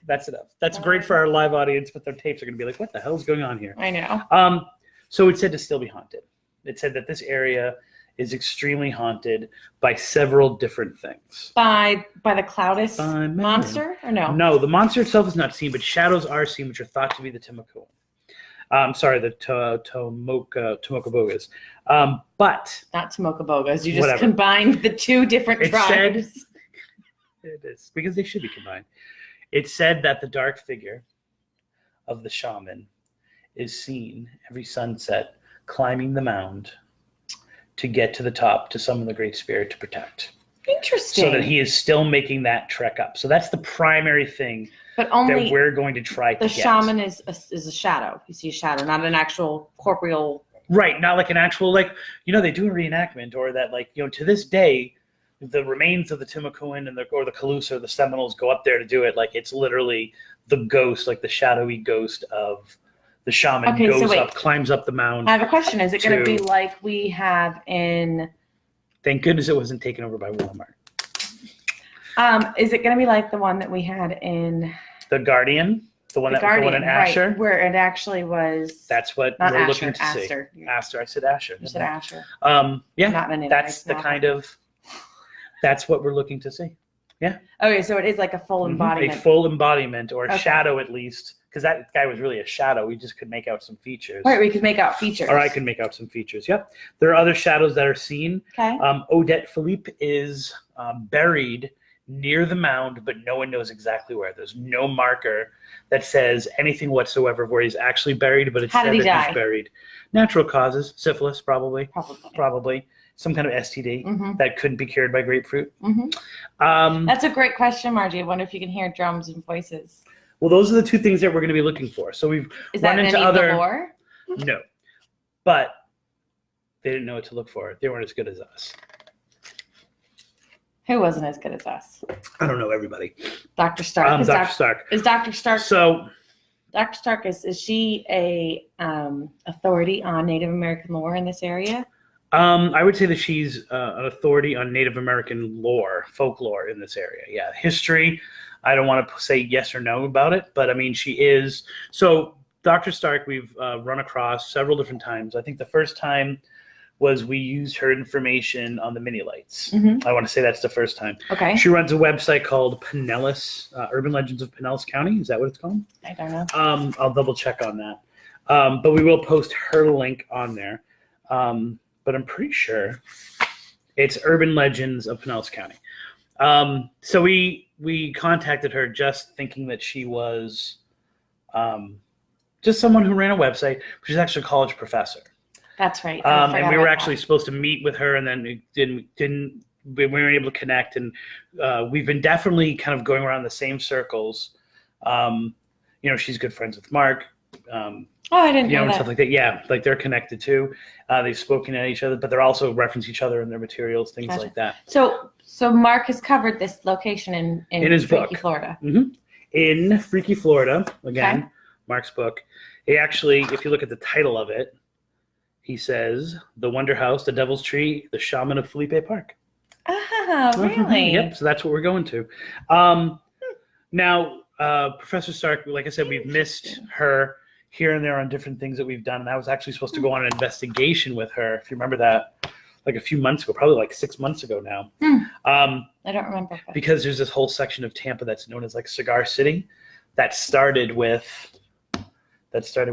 [SPEAKER 2] that's enough. That's great for our live audience, but their tapes are going to be like, what the hell is going on here?
[SPEAKER 1] I know.
[SPEAKER 2] So it said to still be haunted. It said that this area is extremely haunted by several different things. By
[SPEAKER 1] the cloudous monster, or no?
[SPEAKER 2] No, the monster itself is not seen, but shadows are seen, which are thought to be the Timacoon. The Tomokabogas. But
[SPEAKER 1] not Tomokabogas. You just combined the 2 different tribes.
[SPEAKER 2] It is because they should be combined. It said that the dark figure of the shaman is seen every sunset climbing the mound to get to the top to summon the Great Spirit to protect.
[SPEAKER 1] Interesting.
[SPEAKER 2] So that he is still making that trek up. So that's the primary thing
[SPEAKER 1] but only
[SPEAKER 2] that we're going to try to
[SPEAKER 1] the
[SPEAKER 2] get.
[SPEAKER 1] shaman is a shadow. You see a shadow, not an actual corporeal.
[SPEAKER 2] Right, not like an actual, like, they do a reenactment, or that, like, to this day, the remains of the Timucuan or the Calusa or the Seminoles go up there to do it. Like, it's literally the ghost, like the shadowy ghost of the shaman goes up, climbs up the mound.
[SPEAKER 1] I have a question. Is it going to be like we have in...
[SPEAKER 2] Thank goodness it wasn't taken over by Walmart.
[SPEAKER 1] Is it going to be like the one that we had in...
[SPEAKER 2] The Guardian? The one in Asher?
[SPEAKER 1] Right, where it actually was...
[SPEAKER 2] That's what
[SPEAKER 1] not
[SPEAKER 2] we're
[SPEAKER 1] Asher,
[SPEAKER 2] looking to
[SPEAKER 1] Astor.
[SPEAKER 2] see. Astor. I said Asher.
[SPEAKER 1] You said Asher.
[SPEAKER 2] Yeah,
[SPEAKER 1] not in
[SPEAKER 2] that's the kind of... That's what we're looking to see. Yeah.
[SPEAKER 1] Okay, so it is like a full embodiment.
[SPEAKER 2] A full embodiment, or a shadow at least, because that guy was really a shadow. We just could make out some features.
[SPEAKER 1] Right, we could make out features.
[SPEAKER 2] Or I could make out some features. Yep. There are other shadows that are seen.
[SPEAKER 1] Okay.
[SPEAKER 2] Odette Philippe is buried near the mound, but no one knows exactly where. There's no marker that says anything whatsoever where he's actually buried, but it's said that he's buried. Natural causes, syphilis, probably. Some kind of STD that couldn't be cured by grapefruit.
[SPEAKER 1] That's a great question, Margie. I wonder if you can hear drums and voices.
[SPEAKER 2] Well, those are the two things that we're going to be looking for. So we've run into other.
[SPEAKER 1] The lore?
[SPEAKER 2] No, but they didn't know what to look for. They weren't as good as us.
[SPEAKER 1] Who wasn't as good as us?
[SPEAKER 2] I don't know everybody.
[SPEAKER 1] Dr. Stark.
[SPEAKER 2] Dr. Stark.
[SPEAKER 1] Is Dr. Stark?
[SPEAKER 2] So,
[SPEAKER 1] Dr. Stark is she a authority on Native American lore in this area?
[SPEAKER 2] I would say that she's an authority on Native American lore, folklore in this area. Yeah, history. I don't want to say yes or no about it, but I mean she is. So Dr. Stark, we've run across several different times. I think the first time was we used her information on the mini lights. I want to say that's the first time.
[SPEAKER 1] Okay.
[SPEAKER 2] She runs a website called Pinellas, Urban Legends of Pinellas County. Is that what it's called?
[SPEAKER 1] I don't know.
[SPEAKER 2] I'll double check on that. But we will post her link on there. But I'm pretty sure it's Urban Legends of Pinellas County. So we contacted her just thinking that she was just someone who ran a website. She's actually a college professor.
[SPEAKER 1] That's right.
[SPEAKER 2] And we were actually supposed to meet with her, and then we weren't able to connect. And we've been definitely kind of going around the same circles. She's good friends with Mark.
[SPEAKER 1] I didn't know
[SPEAKER 2] and
[SPEAKER 1] that.
[SPEAKER 2] Stuff like that. Yeah, like they're connected too. They've spoken at each other, but they're also reference each other in their materials, things like that.
[SPEAKER 1] So Mark has covered this location in
[SPEAKER 2] his
[SPEAKER 1] Freaky,
[SPEAKER 2] book,
[SPEAKER 1] Florida.
[SPEAKER 2] In Freaky, Florida. Again, Mark's book. He actually, if you look at the title of it, he says "The Wonder House, the Devil's Tree, the Shaman of Philippe Park."
[SPEAKER 1] Ah, really?
[SPEAKER 2] Yep. So that's what we're going to. Now, Professor Stark, like I said, we've missed her here and there on different things that we've done. And I was actually supposed to go on an investigation with her, if you remember that, like a few months ago, probably like 6 months ago now.
[SPEAKER 1] I don't remember.
[SPEAKER 2] Because there's this whole section of Tampa that's known as like Cigar City that started with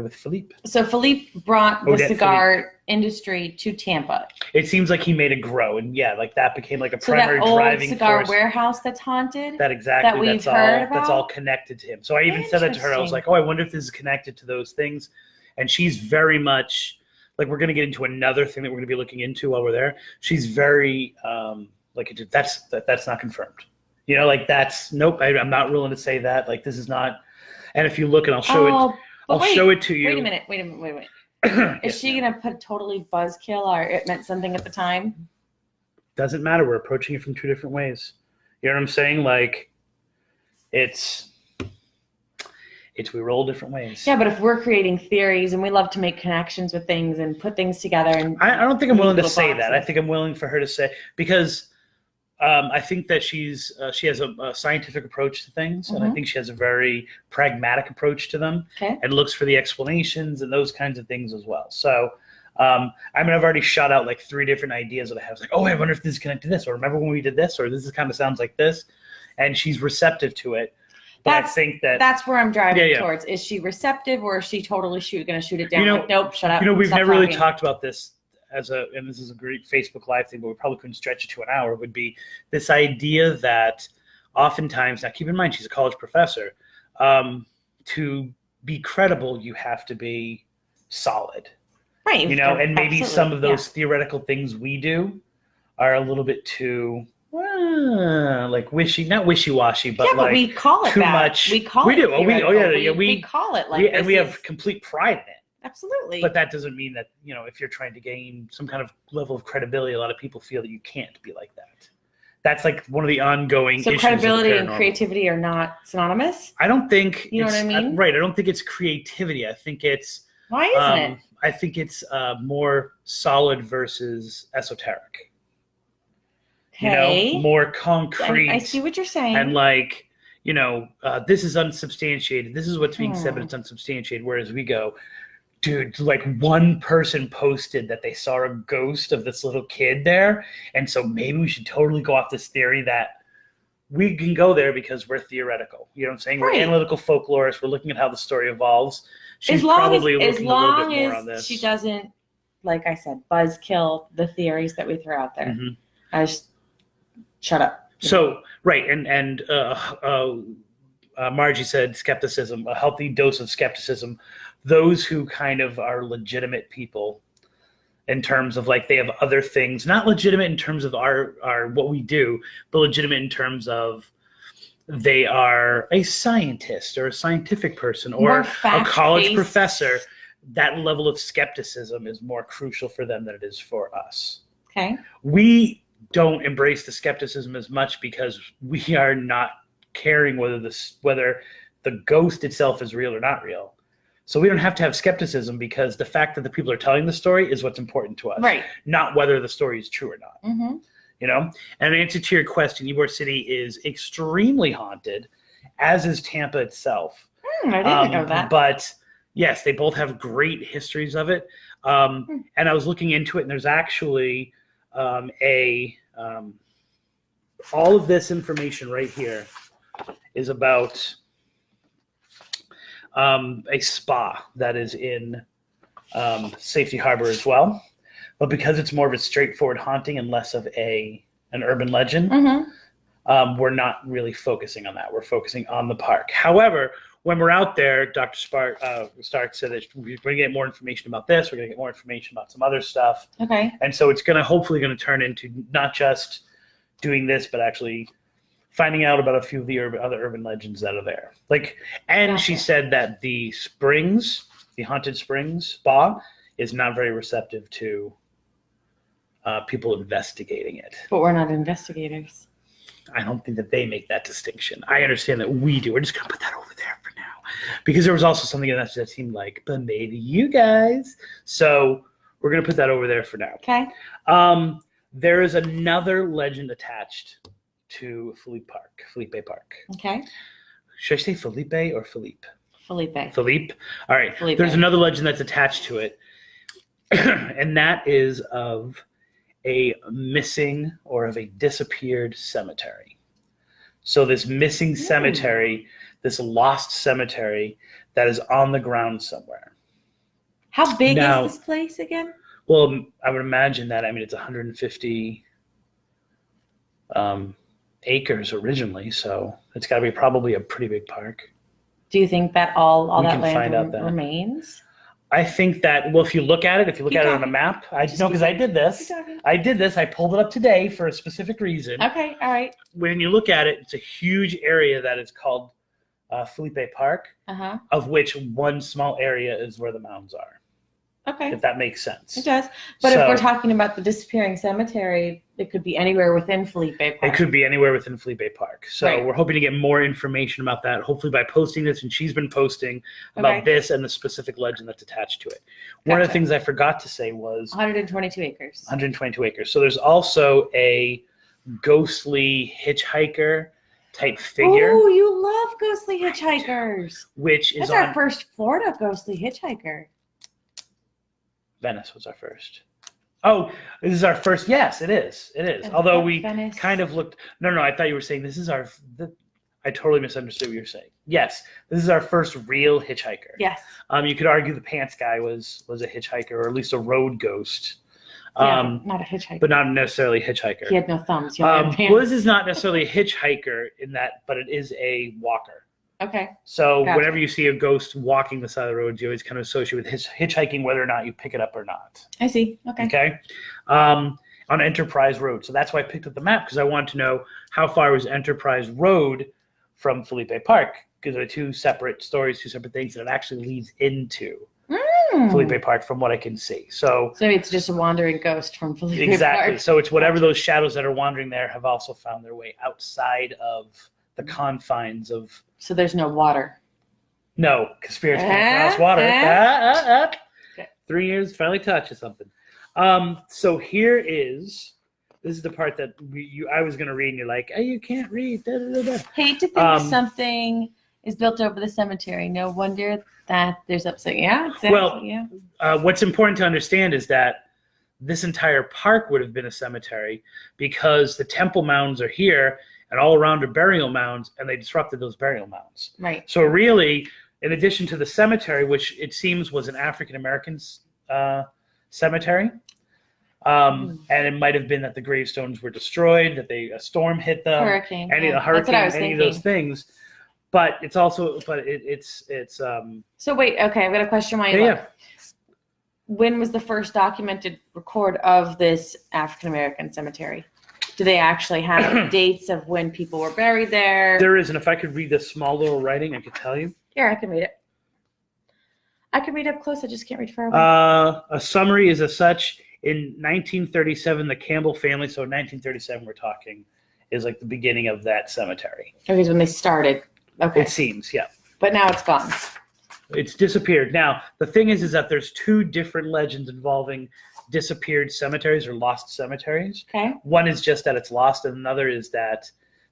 [SPEAKER 2] Philippe.
[SPEAKER 1] So Philippe brought the
[SPEAKER 2] Odette
[SPEAKER 1] cigar industry to Tampa.
[SPEAKER 2] It seems like he made it grow, and that became like a
[SPEAKER 1] So
[SPEAKER 2] primary
[SPEAKER 1] that old
[SPEAKER 2] driving
[SPEAKER 1] cigar
[SPEAKER 2] force.
[SPEAKER 1] warehouse that's haunted.
[SPEAKER 2] That
[SPEAKER 1] we've heard about?
[SPEAKER 2] That's all connected to him. So I even said that to her. I was like, "Oh, I wonder if this is connected to those things." And she's very much like, we're going to get into another thing that we're going to be looking into while we're there. She's very that's not confirmed. That's nope. I'm not willing to say that. Like, this is not. And if you look, and I'll show it. I'll show it to you.
[SPEAKER 1] Wait a minute. Is she going to put totally buzzkill, or it meant something at the time?
[SPEAKER 2] Doesn't matter. We're approaching it from two different ways. You know what I'm saying? Like, we roll different ways.
[SPEAKER 1] Yeah, but if we're creating theories and we love to make connections with things and put things together, and
[SPEAKER 2] I don't think I'm willing to say that. I think I'm willing for her to say, because I think that she has a scientific approach to things, and I think she has a very pragmatic approach to them, and looks for the explanations and those kinds of things as well. So, I've already shot out like 3 different ideas that I have. Like, oh, I wonder if this is connected to this, or remember when we did this, or this kind of sounds like this, and she's receptive to it. But I think that's where
[SPEAKER 1] I'm driving towards. Is she receptive, or is she totally going to shoot it down? Like, nope, shut up.
[SPEAKER 2] We've never really talked about this. And this is a great Facebook Live thing, but we probably couldn't stretch it to an hour, would be this idea that oftentimes, now keep in mind, she's a college professor, to be credible, you have to be solid.
[SPEAKER 1] Right.
[SPEAKER 2] And maybe some of those theoretical things we do are a little bit too like not wishy-washy, but
[SPEAKER 1] yeah,
[SPEAKER 2] like
[SPEAKER 1] but we call it
[SPEAKER 2] too
[SPEAKER 1] that.
[SPEAKER 2] much.
[SPEAKER 1] We call
[SPEAKER 2] we
[SPEAKER 1] it
[SPEAKER 2] do.
[SPEAKER 1] theoretical.
[SPEAKER 2] We
[SPEAKER 1] call it like
[SPEAKER 2] and
[SPEAKER 1] this
[SPEAKER 2] we have
[SPEAKER 1] is-
[SPEAKER 2] complete pride in it.
[SPEAKER 1] absolutely.
[SPEAKER 2] But that doesn't mean that, if you're trying to gain some kind of level of credibility, a lot of people feel that you can't be like that. That's like one of the ongoing
[SPEAKER 1] so
[SPEAKER 2] issues.
[SPEAKER 1] credibility
[SPEAKER 2] of
[SPEAKER 1] and
[SPEAKER 2] paranormal.
[SPEAKER 1] creativity are not synonymous.
[SPEAKER 2] I don't think
[SPEAKER 1] You know what I mean?
[SPEAKER 2] Right. I don't think it's creativity. I think it's
[SPEAKER 1] Why isn't it?
[SPEAKER 2] I think it's more solid versus esoteric.
[SPEAKER 1] Okay.
[SPEAKER 2] More concrete.
[SPEAKER 1] I see what you're saying.
[SPEAKER 2] And like, this is unsubstantiated. This is what's being said, but it's unsubstantiated. Whereas we go, dude, like one person posted that they saw a ghost of this little kid there. And so maybe we should totally go off this theory that we can go there because we're theoretical. You know what I'm saying?
[SPEAKER 1] Right.
[SPEAKER 2] We're analytical folklorists. We're looking at how the story evolves. She's
[SPEAKER 1] as long
[SPEAKER 2] probably
[SPEAKER 1] as
[SPEAKER 2] looking a little bit more
[SPEAKER 1] as
[SPEAKER 2] on this.
[SPEAKER 1] she doesn't, like I said, buzzkill the theories that we throw out there.
[SPEAKER 2] Mhm.
[SPEAKER 1] I just shut up.
[SPEAKER 2] So, right. And Margie said skepticism, a healthy dose of skepticism. Those who kind of are legitimate people in terms of like they have other things, not legitimate in terms of our what we do, but legitimate in terms of they are a scientist or a scientific person or a college
[SPEAKER 1] fact-based.
[SPEAKER 2] professor. That level of skepticism is more crucial for them than it is for us.
[SPEAKER 1] Okay.
[SPEAKER 2] We don't embrace the skepticism as much because we are not caring whether the ghost itself is real or not real. So we don't have to have skepticism because the fact that the people are telling the story is what's important to us,
[SPEAKER 1] Right.
[SPEAKER 2] not whether the story is true or not.
[SPEAKER 1] Mm-hmm.
[SPEAKER 2] And in answer to your question, Ybor City is extremely haunted, as is Tampa itself.
[SPEAKER 1] I didn't know that.
[SPEAKER 2] But yes, they both have great histories of it. And I was looking into it, and there's actually all of this information right here is about a spa that is in Safety Harbor as well. But because it's more of a straightforward haunting and less of an urban legend, we're not really focusing on that. We're focusing on the park. However, when we're out there, Dr. Stark said that we're going to get more information about this. We're going to get more information about some other stuff.
[SPEAKER 1] Okay.
[SPEAKER 2] And so it's hopefully going to turn into not just doing this, but actually finding out about a few of the other urban legends that are there. She said that the haunted springs spa is not very receptive to people investigating it.
[SPEAKER 1] But we're not investigators.
[SPEAKER 2] I don't think that they make that distinction. I understand that we do. We're just going to put that over there for now. Because there was also something in that seemed like, but maybe you guys. So we're going to put that over there for now.
[SPEAKER 1] Okay.
[SPEAKER 2] There is another legend attached to Philippe Park.
[SPEAKER 1] Okay.
[SPEAKER 2] Should I say Felipe or Philippe?
[SPEAKER 1] Felipe.
[SPEAKER 2] Philippe? All right.
[SPEAKER 1] Felipe.
[SPEAKER 2] There's another legend that's attached to it. And that is of a missing or of a disappeared cemetery. So this missing cemetery, this lost cemetery that is on the ground somewhere.
[SPEAKER 1] How big
[SPEAKER 2] Now,
[SPEAKER 1] is this place again?
[SPEAKER 2] Well, I would imagine that, it's 150 acres originally, so it's got to be probably a pretty big park.
[SPEAKER 1] Do you think that all
[SPEAKER 2] We
[SPEAKER 1] that
[SPEAKER 2] can find out
[SPEAKER 1] land
[SPEAKER 2] that.
[SPEAKER 1] remains?
[SPEAKER 2] I think that, well, if you look at it on a map, because I did this. I pulled it up today for a specific reason.
[SPEAKER 1] Okay, all right.
[SPEAKER 2] When you look at it, it's a huge area that is called Philippe Park, of which one small area is where the mounds are.
[SPEAKER 1] Okay.
[SPEAKER 2] If that makes sense.
[SPEAKER 1] It does. But if we're talking about the disappearing cemetery, it could be anywhere within Philippe Park.
[SPEAKER 2] It could be anywhere within Philippe Park. So We're hoping to get more information about that, hopefully by posting this, and she's been posting about this and the specific legend that's attached to it. One of the things I forgot to say was
[SPEAKER 1] 122 acres.
[SPEAKER 2] 122 acres. So there's also a ghostly hitchhiker type figure.
[SPEAKER 1] Oh, you love ghostly hitchhikers.
[SPEAKER 2] Which is
[SPEAKER 1] That's our first Florida ghostly hitchhiker.
[SPEAKER 2] Venice was our first. Oh, this is our first. Yes, it is. It is. Although we
[SPEAKER 1] Venice.
[SPEAKER 2] kind of looked. No, I thought you were saying this is our. I totally misunderstood what you were saying. Yes, this is our first real hitchhiker.
[SPEAKER 1] Yes.
[SPEAKER 2] You could argue the pants guy was a hitchhiker, or at least a road ghost.
[SPEAKER 1] Not a hitchhiker.
[SPEAKER 2] But not necessarily a hitchhiker.
[SPEAKER 1] He had no thumbs. He only had pants.
[SPEAKER 2] Well, this is not necessarily a hitchhiker in that, but it is a walker.
[SPEAKER 1] Okay.
[SPEAKER 2] So whenever you see a ghost walking the side of the road, you always kind of associate with hitchhiking, whether or not you pick it up or not.
[SPEAKER 1] I see. Okay.
[SPEAKER 2] Okay. on Enterprise Road. So that's why I picked up the map, because I wanted to know how far was Enterprise Road from Philippe Park, because there are two separate stories, two separate things that it actually leads into Philippe Park from what I can see. So
[SPEAKER 1] maybe it's just a wandering ghost from Philippe
[SPEAKER 2] exactly.
[SPEAKER 1] Park.
[SPEAKER 2] So it's whatever those shadows that are wandering there have also found their way outside of the confines of.
[SPEAKER 1] So there's no water.
[SPEAKER 2] No, because spirits can't cross water.
[SPEAKER 1] Okay.
[SPEAKER 2] 3 years, finally touches something. So this is the part that I was going to read, and you're like, hey, you can't read. Da, da, da, da.
[SPEAKER 1] Hate to think something is built over the cemetery. No wonder that there's upset. Yeah, exactly.
[SPEAKER 2] Well,
[SPEAKER 1] yeah.
[SPEAKER 2] What's important to understand is that this entire park would have been a cemetery because the temple mounds are here, and all around are burial mounds, and they disrupted those burial mounds.
[SPEAKER 1] Right.
[SPEAKER 2] So really, in addition to the cemetery, which it seems was an African-American cemetery, and it might have been that the gravestones were destroyed, that a storm hit them,
[SPEAKER 1] Hurricane.
[SPEAKER 2] any
[SPEAKER 1] That's
[SPEAKER 2] hurricane,
[SPEAKER 1] what I was
[SPEAKER 2] any
[SPEAKER 1] thinking.
[SPEAKER 2] of those things. But it's also, it's.
[SPEAKER 1] So wait, okay, I've got a question while you look. When was the first documented record of this African American cemetery? Do they actually have dates of when people were buried there?
[SPEAKER 2] There is, and if I could read this small little writing, I could tell you.
[SPEAKER 1] Here, I can read it. I can read up close. I just can't read far away.
[SPEAKER 2] A summary is as such. In 1937, the Campbell family, so in 1937 we're talking, is like the beginning of that cemetery.
[SPEAKER 1] Okay, so when they started. Okay.
[SPEAKER 2] It seems, yeah.
[SPEAKER 1] But now it's gone.
[SPEAKER 2] It's disappeared. Now, the thing is that there's two different legends involving disappeared cemeteries or lost cemeteries.
[SPEAKER 1] Okay.
[SPEAKER 2] One is just that it's lost, and another is that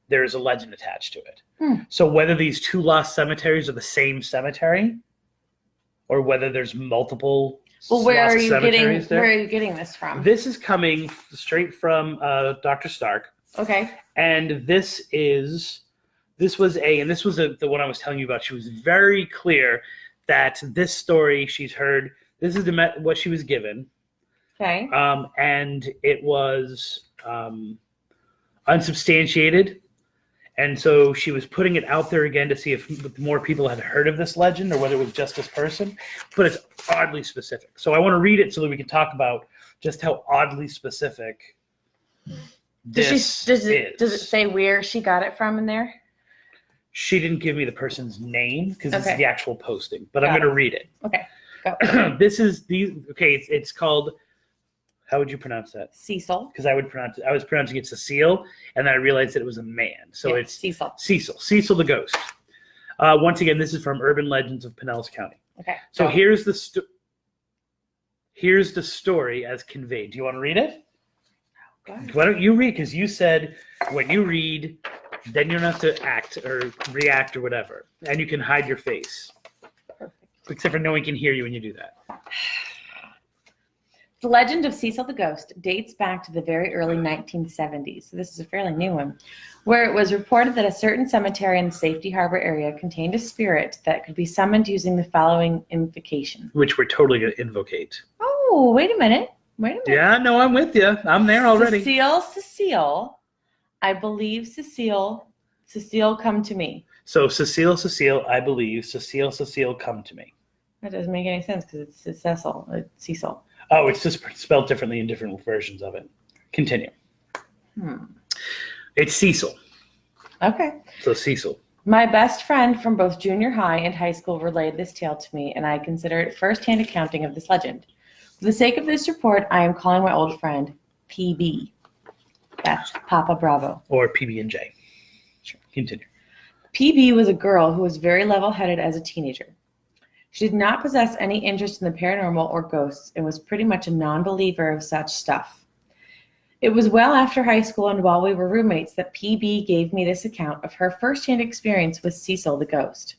[SPEAKER 2] there is a legend attached to it.
[SPEAKER 1] Hmm.
[SPEAKER 2] So whether these two lost cemeteries are the same cemetery, or whether there's multiple
[SPEAKER 1] Where
[SPEAKER 2] lost
[SPEAKER 1] are you
[SPEAKER 2] cemeteries
[SPEAKER 1] getting? Where are you getting this from?
[SPEAKER 2] This is coming straight from Dr. Stark,
[SPEAKER 1] Okay.
[SPEAKER 2] and this was the one I was telling you about. She was very clear that this story she's heard. This is what she was given.
[SPEAKER 1] Okay.
[SPEAKER 2] And it was unsubstantiated. And so she was putting it out there again to see if more people had heard of this legend or whether it was just this person. But it's oddly specific. So I want to read it so that we can talk about just how oddly specific this is.
[SPEAKER 1] Does it say where she got it from in there?
[SPEAKER 2] She didn't give me the person's name because this is the actual posting. But I'm
[SPEAKER 1] Got
[SPEAKER 2] going to read it.
[SPEAKER 1] Okay. Go.
[SPEAKER 2] It's called, how would you pronounce that?
[SPEAKER 1] Cecil.
[SPEAKER 2] Because I was pronouncing it Cecil, and then I realized that it was a man. So it's
[SPEAKER 1] Cecil.
[SPEAKER 2] Cecil the ghost. Once again, this is from Urban Legends of Pinellas County.
[SPEAKER 1] Okay.
[SPEAKER 2] So here's the story as conveyed. Do you want to read it? Why don't you read? Because you said when you read, then you don't have to act or react or whatever, and you can hide your face.
[SPEAKER 1] Perfect.
[SPEAKER 2] Except for no one can hear you when you do that.
[SPEAKER 1] The legend of Cecil the Ghost dates back to the very early 1970s, so this is a fairly new one, where it was reported that a certain cemetery in the Safety Harbor area contained a spirit that could be summoned using the following invocation.
[SPEAKER 2] Which we're totally going to invocate.
[SPEAKER 1] Oh, wait a minute.
[SPEAKER 2] Yeah, no, I'm with you. I'm there already.
[SPEAKER 1] Cecile, I believe Cecile, come to me.
[SPEAKER 2] So Cecile, I believe. Cecile, come to me.
[SPEAKER 1] That doesn't make any sense because it's Cecil.
[SPEAKER 2] Oh, it's just spelled differently in different versions of it. Continue. It's Cecil.
[SPEAKER 1] Okay.
[SPEAKER 2] So Cecil.
[SPEAKER 1] My best friend from both junior high and high school relayed this tale to me, and I consider it first-hand accounting of this legend. For the sake of this report, I am calling my old friend PB. That's Papa Bravo.
[SPEAKER 2] Or PB&J.
[SPEAKER 1] Sure.
[SPEAKER 2] Continue.
[SPEAKER 1] PB was a girl who was very level-headed as a teenager. She did not possess any interest in the paranormal or ghosts and was pretty much a non-believer of such stuff. It was well after high school and while we were roommates that PB gave me this account of her first-hand experience with Cecil the ghost.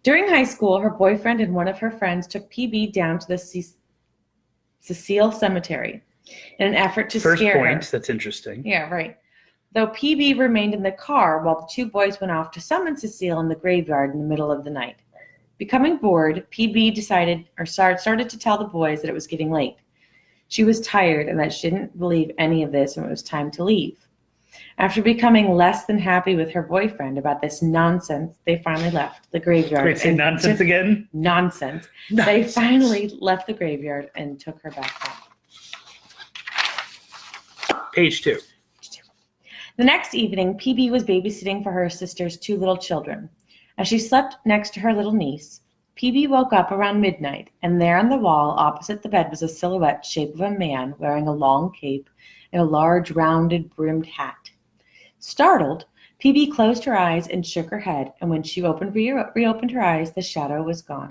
[SPEAKER 1] During high school, her boyfriend and one of her friends took PB down to the Cecil Cemetery in an effort to scare her.
[SPEAKER 2] First point, that's interesting.
[SPEAKER 1] Yeah, right. Though PB remained in the car while the two boys went off to summon Cecile in the graveyard in the middle of the night. Becoming bored, PB started to tell the boys that it was getting late. She was tired and that she didn't believe any of this and it was time to leave. After becoming less than happy with her boyfriend about this nonsense, they finally left the graveyard.
[SPEAKER 2] Wait, say nonsense again?
[SPEAKER 1] Nonsense. They finally left the graveyard and took her back home.
[SPEAKER 2] Page 2.
[SPEAKER 1] The next evening, PB was babysitting for her sister's 2 little children. As she slept next to her little niece, PB woke up around midnight, and there on the wall opposite the bed was a silhouette shape of a man wearing a long cape and a large rounded brimmed hat. Startled, PB closed her eyes and shook her head, and when she reopened her eyes, the shadow was gone.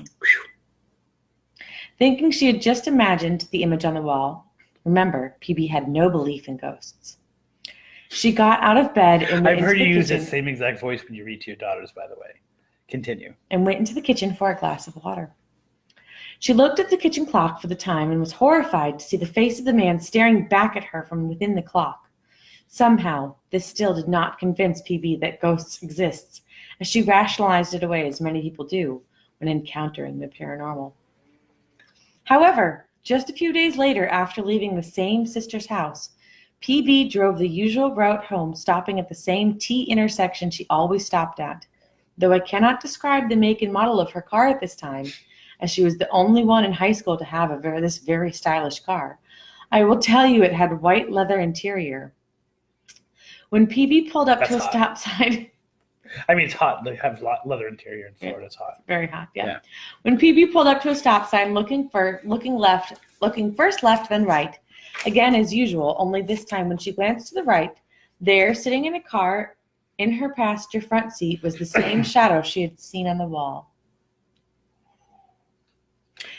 [SPEAKER 1] Thinking she had just imagined the image on the wall, remember, PB had no belief in ghosts. She got out of bed and went
[SPEAKER 2] I've heard
[SPEAKER 1] into
[SPEAKER 2] you
[SPEAKER 1] the
[SPEAKER 2] use the
[SPEAKER 1] kitchen
[SPEAKER 2] same exact voice when you read to your daughters, by the way. Continue.
[SPEAKER 1] and went into the kitchen for a glass of water. She looked at the kitchen clock for the time and was horrified to see the face of the man staring back at her from within the clock. Somehow, this still did not convince PB that ghosts exist, as she rationalized it away as many people do when encountering the paranormal. However, just a few days later, after leaving the same sister's house, PB drove the usual route home, stopping at the same T intersection she always stopped at. Though I cannot describe the make and model of her car at this time, as she was the only one in high school to have this very stylish car, I will tell you it had white leather interior. When PB pulled up to a stop sign...
[SPEAKER 2] I mean, it's hot. They have leather interior in Florida. It's hot.
[SPEAKER 1] Very hot, yeah. When PB pulled up to a stop sign, looking first left, then right, again as usual, only this time when she glanced to the right, there, sitting in a car in her passenger front seat, was the same shadow she had seen on the wall.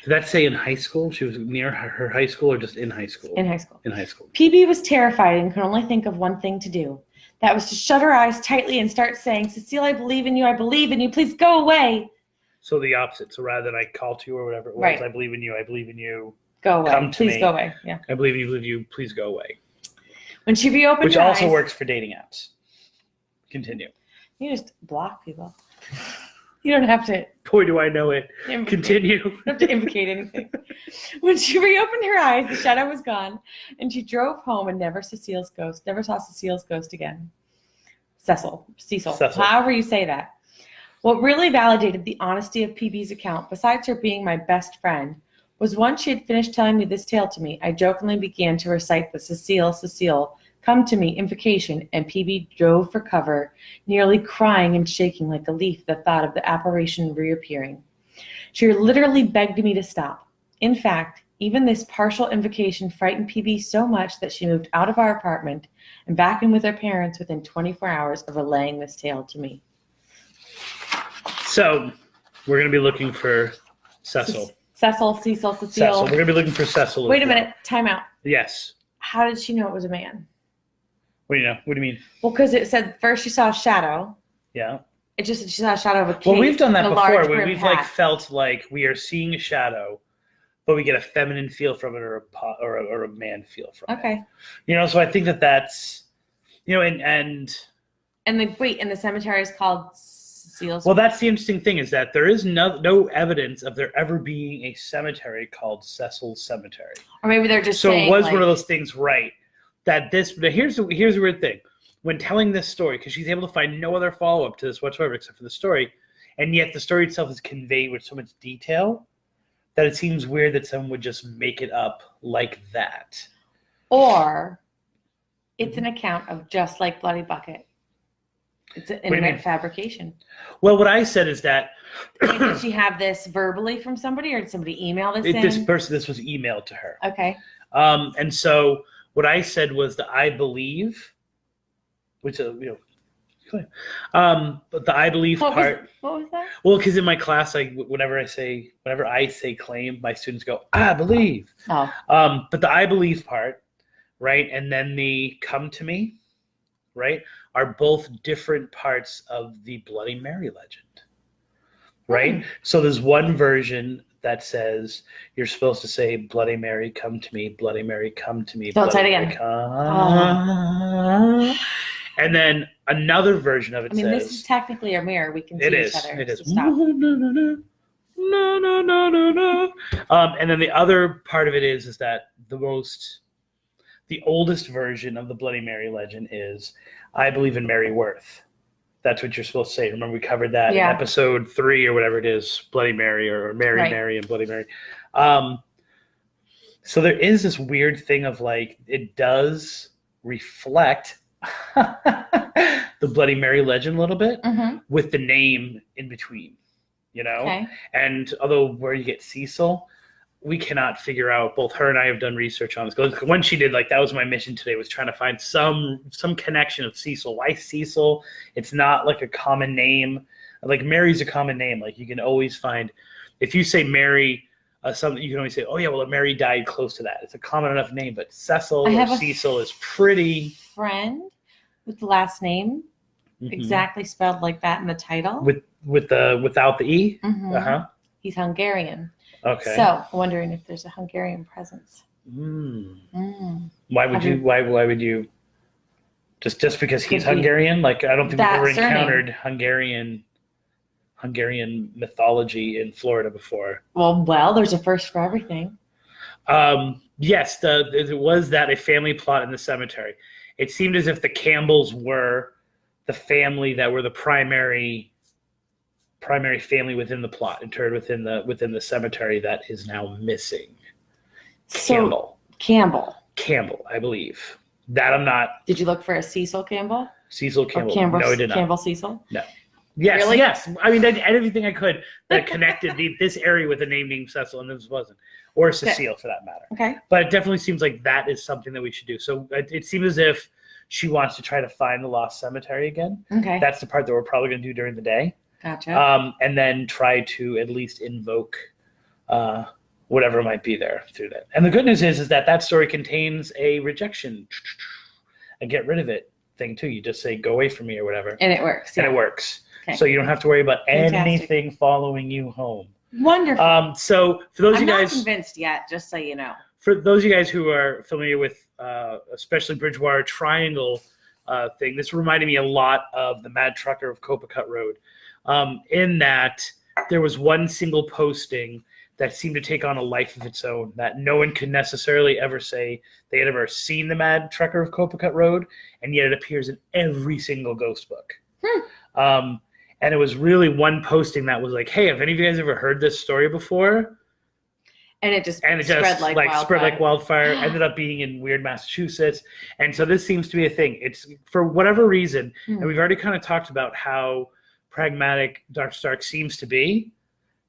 [SPEAKER 2] Did that say in high school? She was near her high school or just in high school?
[SPEAKER 1] In high school.
[SPEAKER 2] In high school.
[SPEAKER 1] PB was terrified and could only think of one thing to do. That was to shut her eyes tightly and start saying, "Cecile, I believe in you, please go away."
[SPEAKER 2] So the opposite. So rather than I call to you or whatever it was,
[SPEAKER 1] Right.
[SPEAKER 2] I believe in you,
[SPEAKER 1] Go away.
[SPEAKER 2] Come to
[SPEAKER 1] please
[SPEAKER 2] me.
[SPEAKER 1] go away. Yeah.
[SPEAKER 2] I believe in you, please go away.
[SPEAKER 1] When she reopened
[SPEAKER 2] Which
[SPEAKER 1] her
[SPEAKER 2] also
[SPEAKER 1] eyes,
[SPEAKER 2] works for dating apps. Continue.
[SPEAKER 1] you just block people. You don't have to
[SPEAKER 2] Boy, do I know it. Continue.
[SPEAKER 1] You don't have to implicate anything. When she reopened her eyes, the shadow was gone, and she drove home and never saw Cecil's ghost again. Cecil, however you say that. What really validated the honesty of PB's account, besides her being my best friend, was once she had finished telling me this tale to me, I jokingly began to recite the Cecile, come to me invocation, and PB dove for cover, nearly crying and shaking like a leaf at the thought of the apparition reappearing. She literally begged me to stop. In fact, even this partial invocation frightened PB so much that she moved out of our apartment and back in with her parents within 24 hours of relaying this tale to me.
[SPEAKER 2] So, we're going to be looking for Cecil.
[SPEAKER 1] Cecil.
[SPEAKER 2] We're going to be looking for Cecil.
[SPEAKER 1] Wait a minute. Time out.
[SPEAKER 2] Yes.
[SPEAKER 1] How did she know it was a man?
[SPEAKER 2] What do you know? What do you mean?
[SPEAKER 1] Well, because it said first she saw a shadow.
[SPEAKER 2] Yeah.
[SPEAKER 1] It just said she saw a shadow of a cape.
[SPEAKER 2] Well, we've done that
[SPEAKER 1] and a
[SPEAKER 2] before.
[SPEAKER 1] large
[SPEAKER 2] Where
[SPEAKER 1] brimmed
[SPEAKER 2] we've
[SPEAKER 1] hat.
[SPEAKER 2] felt like we are seeing a shadow, but we get a feminine feel from it, or a man feel from it.
[SPEAKER 1] Okay.
[SPEAKER 2] So I think that's, and
[SPEAKER 1] the cemetery is called Cecil's.
[SPEAKER 2] well, that's the interesting thing, is that there is no evidence of there ever being a cemetery called Cecil's Cemetery.
[SPEAKER 1] Or maybe they're just
[SPEAKER 2] So
[SPEAKER 1] saying,
[SPEAKER 2] it was
[SPEAKER 1] like,
[SPEAKER 2] one of those things, right? But here's the weird thing. When telling this story, because she's able to find no other follow-up to this whatsoever except for the story, and yet the story itself is conveyed with so much detail that it seems weird that someone would just make it up like that.
[SPEAKER 1] Or it's an account of just like Bloody Bucket. It's an internet fabrication.
[SPEAKER 2] Well, what I said is that
[SPEAKER 1] Did she have this verbally from somebody, or did somebody email this in?
[SPEAKER 2] this was emailed to her.
[SPEAKER 1] Okay.
[SPEAKER 2] And so what I said was the I believe, which but the I believe part.
[SPEAKER 1] What was that?
[SPEAKER 2] Well, because in my class, whenever I say claim, my students go, I believe.
[SPEAKER 1] Oh.
[SPEAKER 2] But the I believe part, right, and then the come to me, right, are both different parts of the Bloody Mary legend, right? So there's one version that says you're supposed to say, Bloody Mary, come to me, Bloody Mary, come to me.
[SPEAKER 1] Don't say it again.
[SPEAKER 2] And then another version of it says...
[SPEAKER 1] this is technically a mirror. We can see each other.
[SPEAKER 2] It is.
[SPEAKER 1] So stop.
[SPEAKER 2] No. And then the other part of it is that the oldest version of the Bloody Mary legend is, I believe in Mary Worth. That's what you're supposed to say. Remember, we covered that in episode 3 or whatever it is, Bloody Mary or Mary and Bloody Mary. So there is this weird thing of like, it does reflect the Bloody Mary legend a little bit with the name in between, you know?
[SPEAKER 1] Okay.
[SPEAKER 2] And although where you get Cecil, we cannot figure out, both her and I have done research on this. Because when she did, like, that was my mission today, was trying to find some connection of Cecil. Why Cecil? It's not like a common name. Like, Mary's a common name. Like, you can always find, if you say Mary, something, you can always say, oh yeah, well, Mary died close to that. It's a common enough name, but Cecil or Cecil is pretty.
[SPEAKER 1] Friend with the last name exactly spelled like that in the title.
[SPEAKER 2] Without the E?
[SPEAKER 1] He's Hungarian.
[SPEAKER 2] Okay.
[SPEAKER 1] So I'm wondering if there's a Hungarian presence.
[SPEAKER 2] Why would you? Just because he's Hungarian? Like, I don't think we've ever encountered Hungarian mythology in Florida before.
[SPEAKER 1] Well, there's a first for everything.
[SPEAKER 2] Yes, it was that a family plot in the cemetery. It seemed as if the Campbells were the family that were the primary family within the plot, interred within the cemetery, that is now missing.
[SPEAKER 1] So, Campbell,
[SPEAKER 2] I believe. That I'm not.
[SPEAKER 1] Did you look for a Cecil Campbell?
[SPEAKER 2] Cecil Campbell.
[SPEAKER 1] Campbell,
[SPEAKER 2] no, I did not.
[SPEAKER 1] Campbell Cecil?
[SPEAKER 2] No. Yes,
[SPEAKER 1] really?
[SPEAKER 2] Yes. I mean, I did everything I could that connected this area with a name named Cecil, and this wasn't. Or Cecile, for that matter.
[SPEAKER 1] Okay.
[SPEAKER 2] But it definitely seems like that is something that we should do. So it seems as if she wants to try to find the lost cemetery again.
[SPEAKER 1] Okay.
[SPEAKER 2] That's the part that we're probably going to do during the day.
[SPEAKER 1] Gotcha.
[SPEAKER 2] And then try to at least invoke whatever might be there through that. And the good news is that story contains a rejection, a get rid of it thing too. You just say, go away from me or whatever.
[SPEAKER 1] And it works.
[SPEAKER 2] And it works.
[SPEAKER 1] Okay.
[SPEAKER 2] So you don't have to worry about anything following you home.
[SPEAKER 1] Wonderful.
[SPEAKER 2] So for those of you guys,
[SPEAKER 1] I'm not convinced yet, just so you know.
[SPEAKER 2] For those of you guys who are familiar with especially Bridgewater Triangle thing, this reminded me a lot of the Mad Trucker of Copacut Road, in that there was one single posting that seemed to take on a life of its own, that no one could necessarily ever say they had ever seen the Mad Trucker of Copacut Road, and yet it appears in every single ghost book. And it was really one posting that was like, hey, have any of you guys ever heard this story before?
[SPEAKER 1] And it just spread like
[SPEAKER 2] wildfire. Ended up being in weird Massachusetts. And so this seems to be a thing. It's for whatever reason, and we've already kind of talked about how pragmatic Dr. Stark seems to be.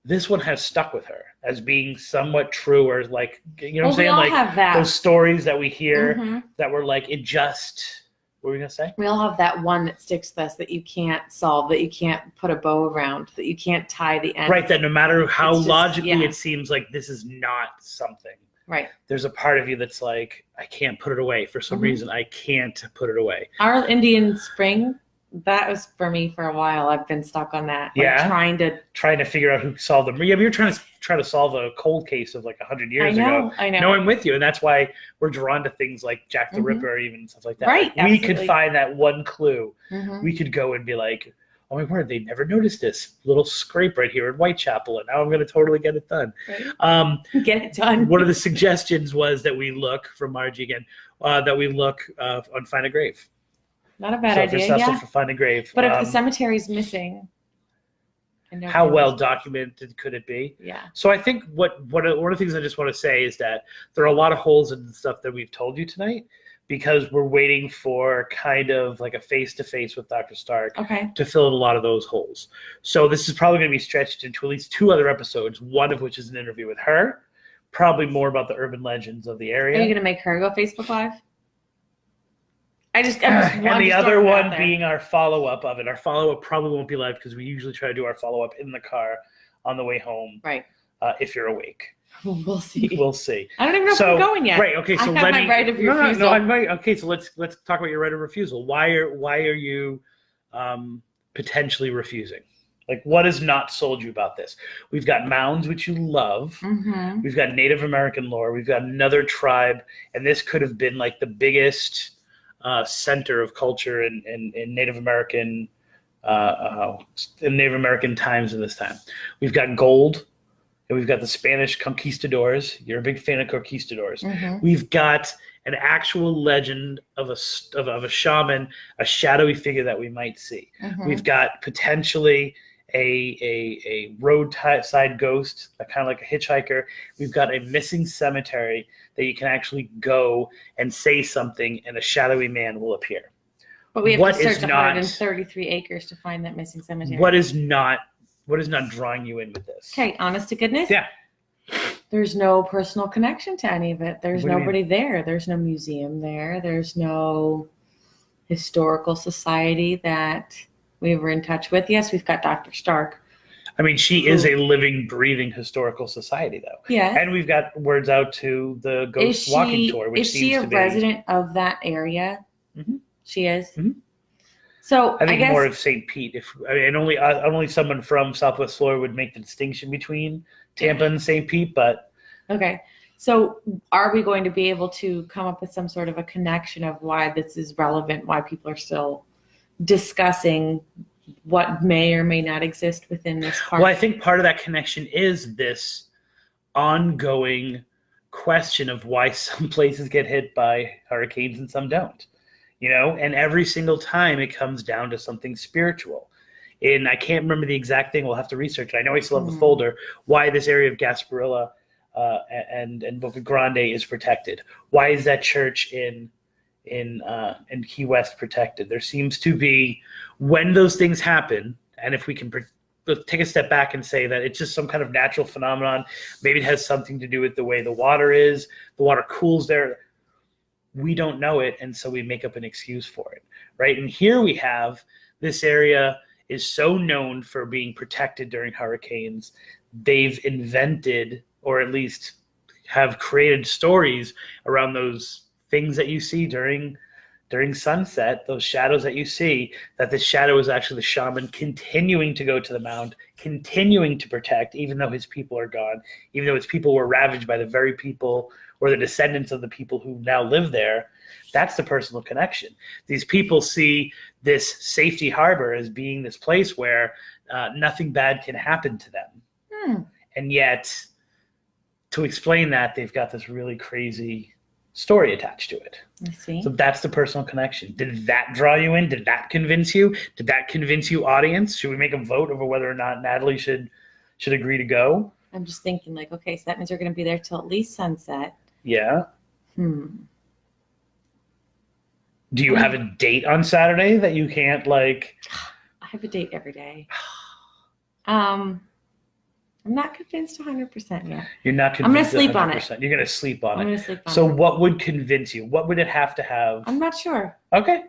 [SPEAKER 2] This one has stuck with her as being somewhat true, or like, you know what I'm saying? Like
[SPEAKER 1] have that.
[SPEAKER 2] Those stories that we hear that were like, it just, what were we going to say?
[SPEAKER 1] We all have that one that sticks with us that you can't solve, that you can't put a bow around, that you can't tie the end.
[SPEAKER 2] Right, that no matter how logically it seems like this is not something.
[SPEAKER 1] Right.
[SPEAKER 2] There's a part of you that's like, I can't put it away. For some reason, I can't put it away.
[SPEAKER 1] Our Indian Spring, that was for me for a while. I've been stuck on that. Like trying to figure out who solved them. Yeah, but you're trying to solve a cold case of like 100 years ago. I know.
[SPEAKER 2] No, I'm with you. And that's why we're drawn to things like Jack the Ripper, or even stuff like that.
[SPEAKER 1] Right.
[SPEAKER 2] Like, we could find that one clue. We could go and be like, oh my word, they never noticed this little scrape right here in Whitechapel, and now I'm going to totally get it done.
[SPEAKER 1] Right. Get it done.
[SPEAKER 2] One of the suggestions was that we look, from Margie again, that we look on Find a Grave.
[SPEAKER 1] Not a bad idea,
[SPEAKER 2] for for Find a Grave.
[SPEAKER 1] But if the cemetery's missing,
[SPEAKER 2] how well documented could it be?
[SPEAKER 1] Yeah.
[SPEAKER 2] So I think one of the things I just want to say is that there are a lot of holes in the stuff that we've told you tonight, because we're waiting for kind of like a face-to-face with Dr. Stark to fill in a lot of those holes. So this is probably going to be stretched into at least 2 other episodes, one of which is an interview with her, probably more about the urban legends of the area.
[SPEAKER 1] Are you going to make her go Facebook Live?
[SPEAKER 2] And the other one being our follow-up of it. Our follow-up probably won't be live, because we usually try to do our follow-up in the car on the way home.
[SPEAKER 1] Right.
[SPEAKER 2] If you're awake.
[SPEAKER 1] We'll see.
[SPEAKER 2] We'll see.
[SPEAKER 1] I don't even know if we're going yet.
[SPEAKER 2] Right. Okay. So
[SPEAKER 1] I have my right of refusal.
[SPEAKER 2] No, I'm right. Okay. So let's talk about your right of refusal. Why are you potentially refusing? Like, what has not sold you about this? We've got mounds, which you love. We've got Native American lore. We've got another tribe, and this could have been like the biggest center of culture in Native American times in this time. We've got gold, and we've got the Spanish conquistadors. You're a big fan of conquistadors. We've got an actual legend of a shaman, a shadowy figure that we might see. We've got potentially a roadside ghost, kind of like a hitchhiker. We've got a missing cemetery that you can actually go and say something, and a shadowy man will appear.
[SPEAKER 1] But we have
[SPEAKER 2] What
[SPEAKER 1] to
[SPEAKER 2] is
[SPEAKER 1] search
[SPEAKER 2] not-
[SPEAKER 1] 133 acres to find that missing cemetery.
[SPEAKER 2] What is not drawing you in with this?
[SPEAKER 1] Okay, honest to goodness?
[SPEAKER 2] Yeah.
[SPEAKER 1] There's no personal connection to any of it. There's
[SPEAKER 2] What do you
[SPEAKER 1] nobody there. There's no museum there. There's no historical society that we were in touch with. Yes, we've got Dr. Stark.
[SPEAKER 2] I mean, she is a living, breathing historical society, though.
[SPEAKER 1] Yeah.
[SPEAKER 2] And we've got words out to the ghost walking tour, which
[SPEAKER 1] is
[SPEAKER 2] seems
[SPEAKER 1] she a
[SPEAKER 2] to be
[SPEAKER 1] resident of that area?
[SPEAKER 2] Mhm.
[SPEAKER 1] She is.
[SPEAKER 2] Mhm.
[SPEAKER 1] So
[SPEAKER 2] I think
[SPEAKER 1] guess,
[SPEAKER 2] more of St. Pete. And only someone from Southwest Florida would make the distinction between Tampa and St. Pete. But
[SPEAKER 1] okay. So are we going to be able to come up with some sort of a connection of why this is relevant, why people are still discussing what may or may not exist within this park?
[SPEAKER 2] well, I think part of that connection is this ongoing question of why some places get hit by hurricanes and some don't. And every single time it comes down to something spiritual. And I can't remember the exact thing. We'll have to research it. I know I still have the folder. Why this area of Gasparilla and Boca Grande is protected? Why is that church in Key West protected? There seems to be, when those things happen, and if we can take a step back and say that it's just some kind of natural phenomenon, maybe it has something to do with the way the water is, the water cools there. We don't know it, and so we make up an excuse for it, right? And here we have this area is so known for being protected during hurricanes. They've invented, or at least have created, stories around those things that you see during sunset, those shadows that you see, that the shadow is actually the shaman continuing to go to the mound, continuing to protect, even though his people are gone, even though his people were ravaged by the very people or the descendants of the people who now live there. That's the personal connection. These people see this safety harbor as being this place where nothing bad can happen to them. And yet, to explain that, they've got this really crazy story attached to it.
[SPEAKER 1] I see.
[SPEAKER 2] So that's the personal connection. Did that draw you in? Did that convince you? Did that convince you, audience? Should we make a vote over whether or not Natalie should agree to go?
[SPEAKER 1] I'm just thinking like, okay, so that means we're going to be there till at least sunset.
[SPEAKER 2] Yeah.
[SPEAKER 1] Do
[SPEAKER 2] you have a date on Saturday that you can't
[SPEAKER 1] I have a date every day. I'm not convinced 100% yet.
[SPEAKER 2] You're not convinced.
[SPEAKER 1] I'm going to sleep
[SPEAKER 2] 100%.
[SPEAKER 1] on it.
[SPEAKER 2] You're going to sleep on
[SPEAKER 1] I'm
[SPEAKER 2] it.
[SPEAKER 1] going to sleep on
[SPEAKER 2] So
[SPEAKER 1] it.
[SPEAKER 2] what would convince you? What would it have to have?
[SPEAKER 1] I'm not sure.
[SPEAKER 2] Okay.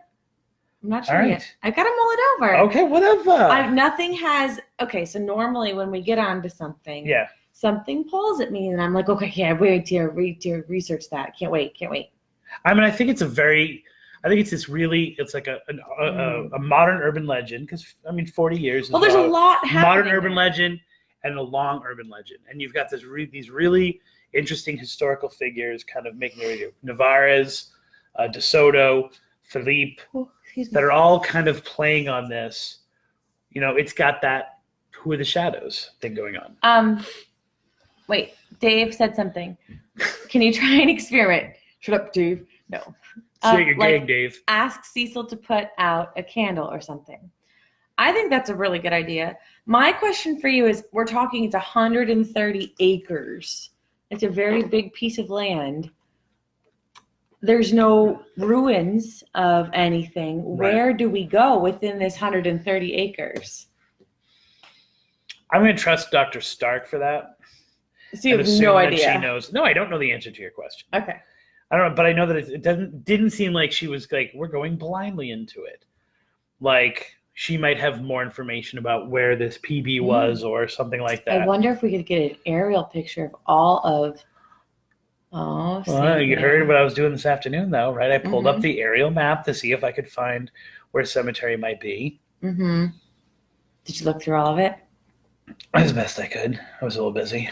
[SPEAKER 1] I'm not sure
[SPEAKER 2] All right.
[SPEAKER 1] yet. I've got to mull it over.
[SPEAKER 2] Okay, whatever.
[SPEAKER 1] Nothing has. Okay, so normally when we get onto something,
[SPEAKER 2] Yeah.
[SPEAKER 1] something pulls at me, and I'm like, okay, yeah, wait to research that. Can't wait.
[SPEAKER 2] I mean, I think it's like a modern urban legend, because 40 years.
[SPEAKER 1] Well, there's a lot happening.
[SPEAKER 2] Modern urban legend and a long urban legend, and you've got these really interesting historical figures kind of making their way through. Navarez, De Soto, Philippe, that are all kind of playing on this. It's got that "Who are the shadows" thing going on.
[SPEAKER 1] Wait, Dave said something. Can you try and experiment? Shut up, Dave. No.
[SPEAKER 2] Say your gang, Dave.
[SPEAKER 1] Ask Cecil to put out a candle or something. I think that's a really good idea. My question for you is, it's 130 acres. It's a very big piece of land. There's no ruins of anything.
[SPEAKER 2] Right.
[SPEAKER 1] Where do we go within this 130 acres?
[SPEAKER 2] I'm going to trust Dr. Stark for that.
[SPEAKER 1] So you
[SPEAKER 2] and
[SPEAKER 1] have
[SPEAKER 2] assume
[SPEAKER 1] no
[SPEAKER 2] that
[SPEAKER 1] idea.
[SPEAKER 2] She knows. No, I don't know the answer to your question.
[SPEAKER 1] Okay.
[SPEAKER 2] I don't know, but I know that it didn't seem like she was like, we're going blindly into it. Like, she might have more information about where this PB was or something like that.
[SPEAKER 1] I wonder if we could get an aerial picture of all of. Oh,
[SPEAKER 2] Well, you heard what I was doing this afternoon, though, right? I pulled
[SPEAKER 1] Mm-hmm.
[SPEAKER 2] up the aerial map to see if I could find where a cemetery might be.
[SPEAKER 1] Mm-hmm. Did you look through all of it?
[SPEAKER 2] As best I could. I was a little busy.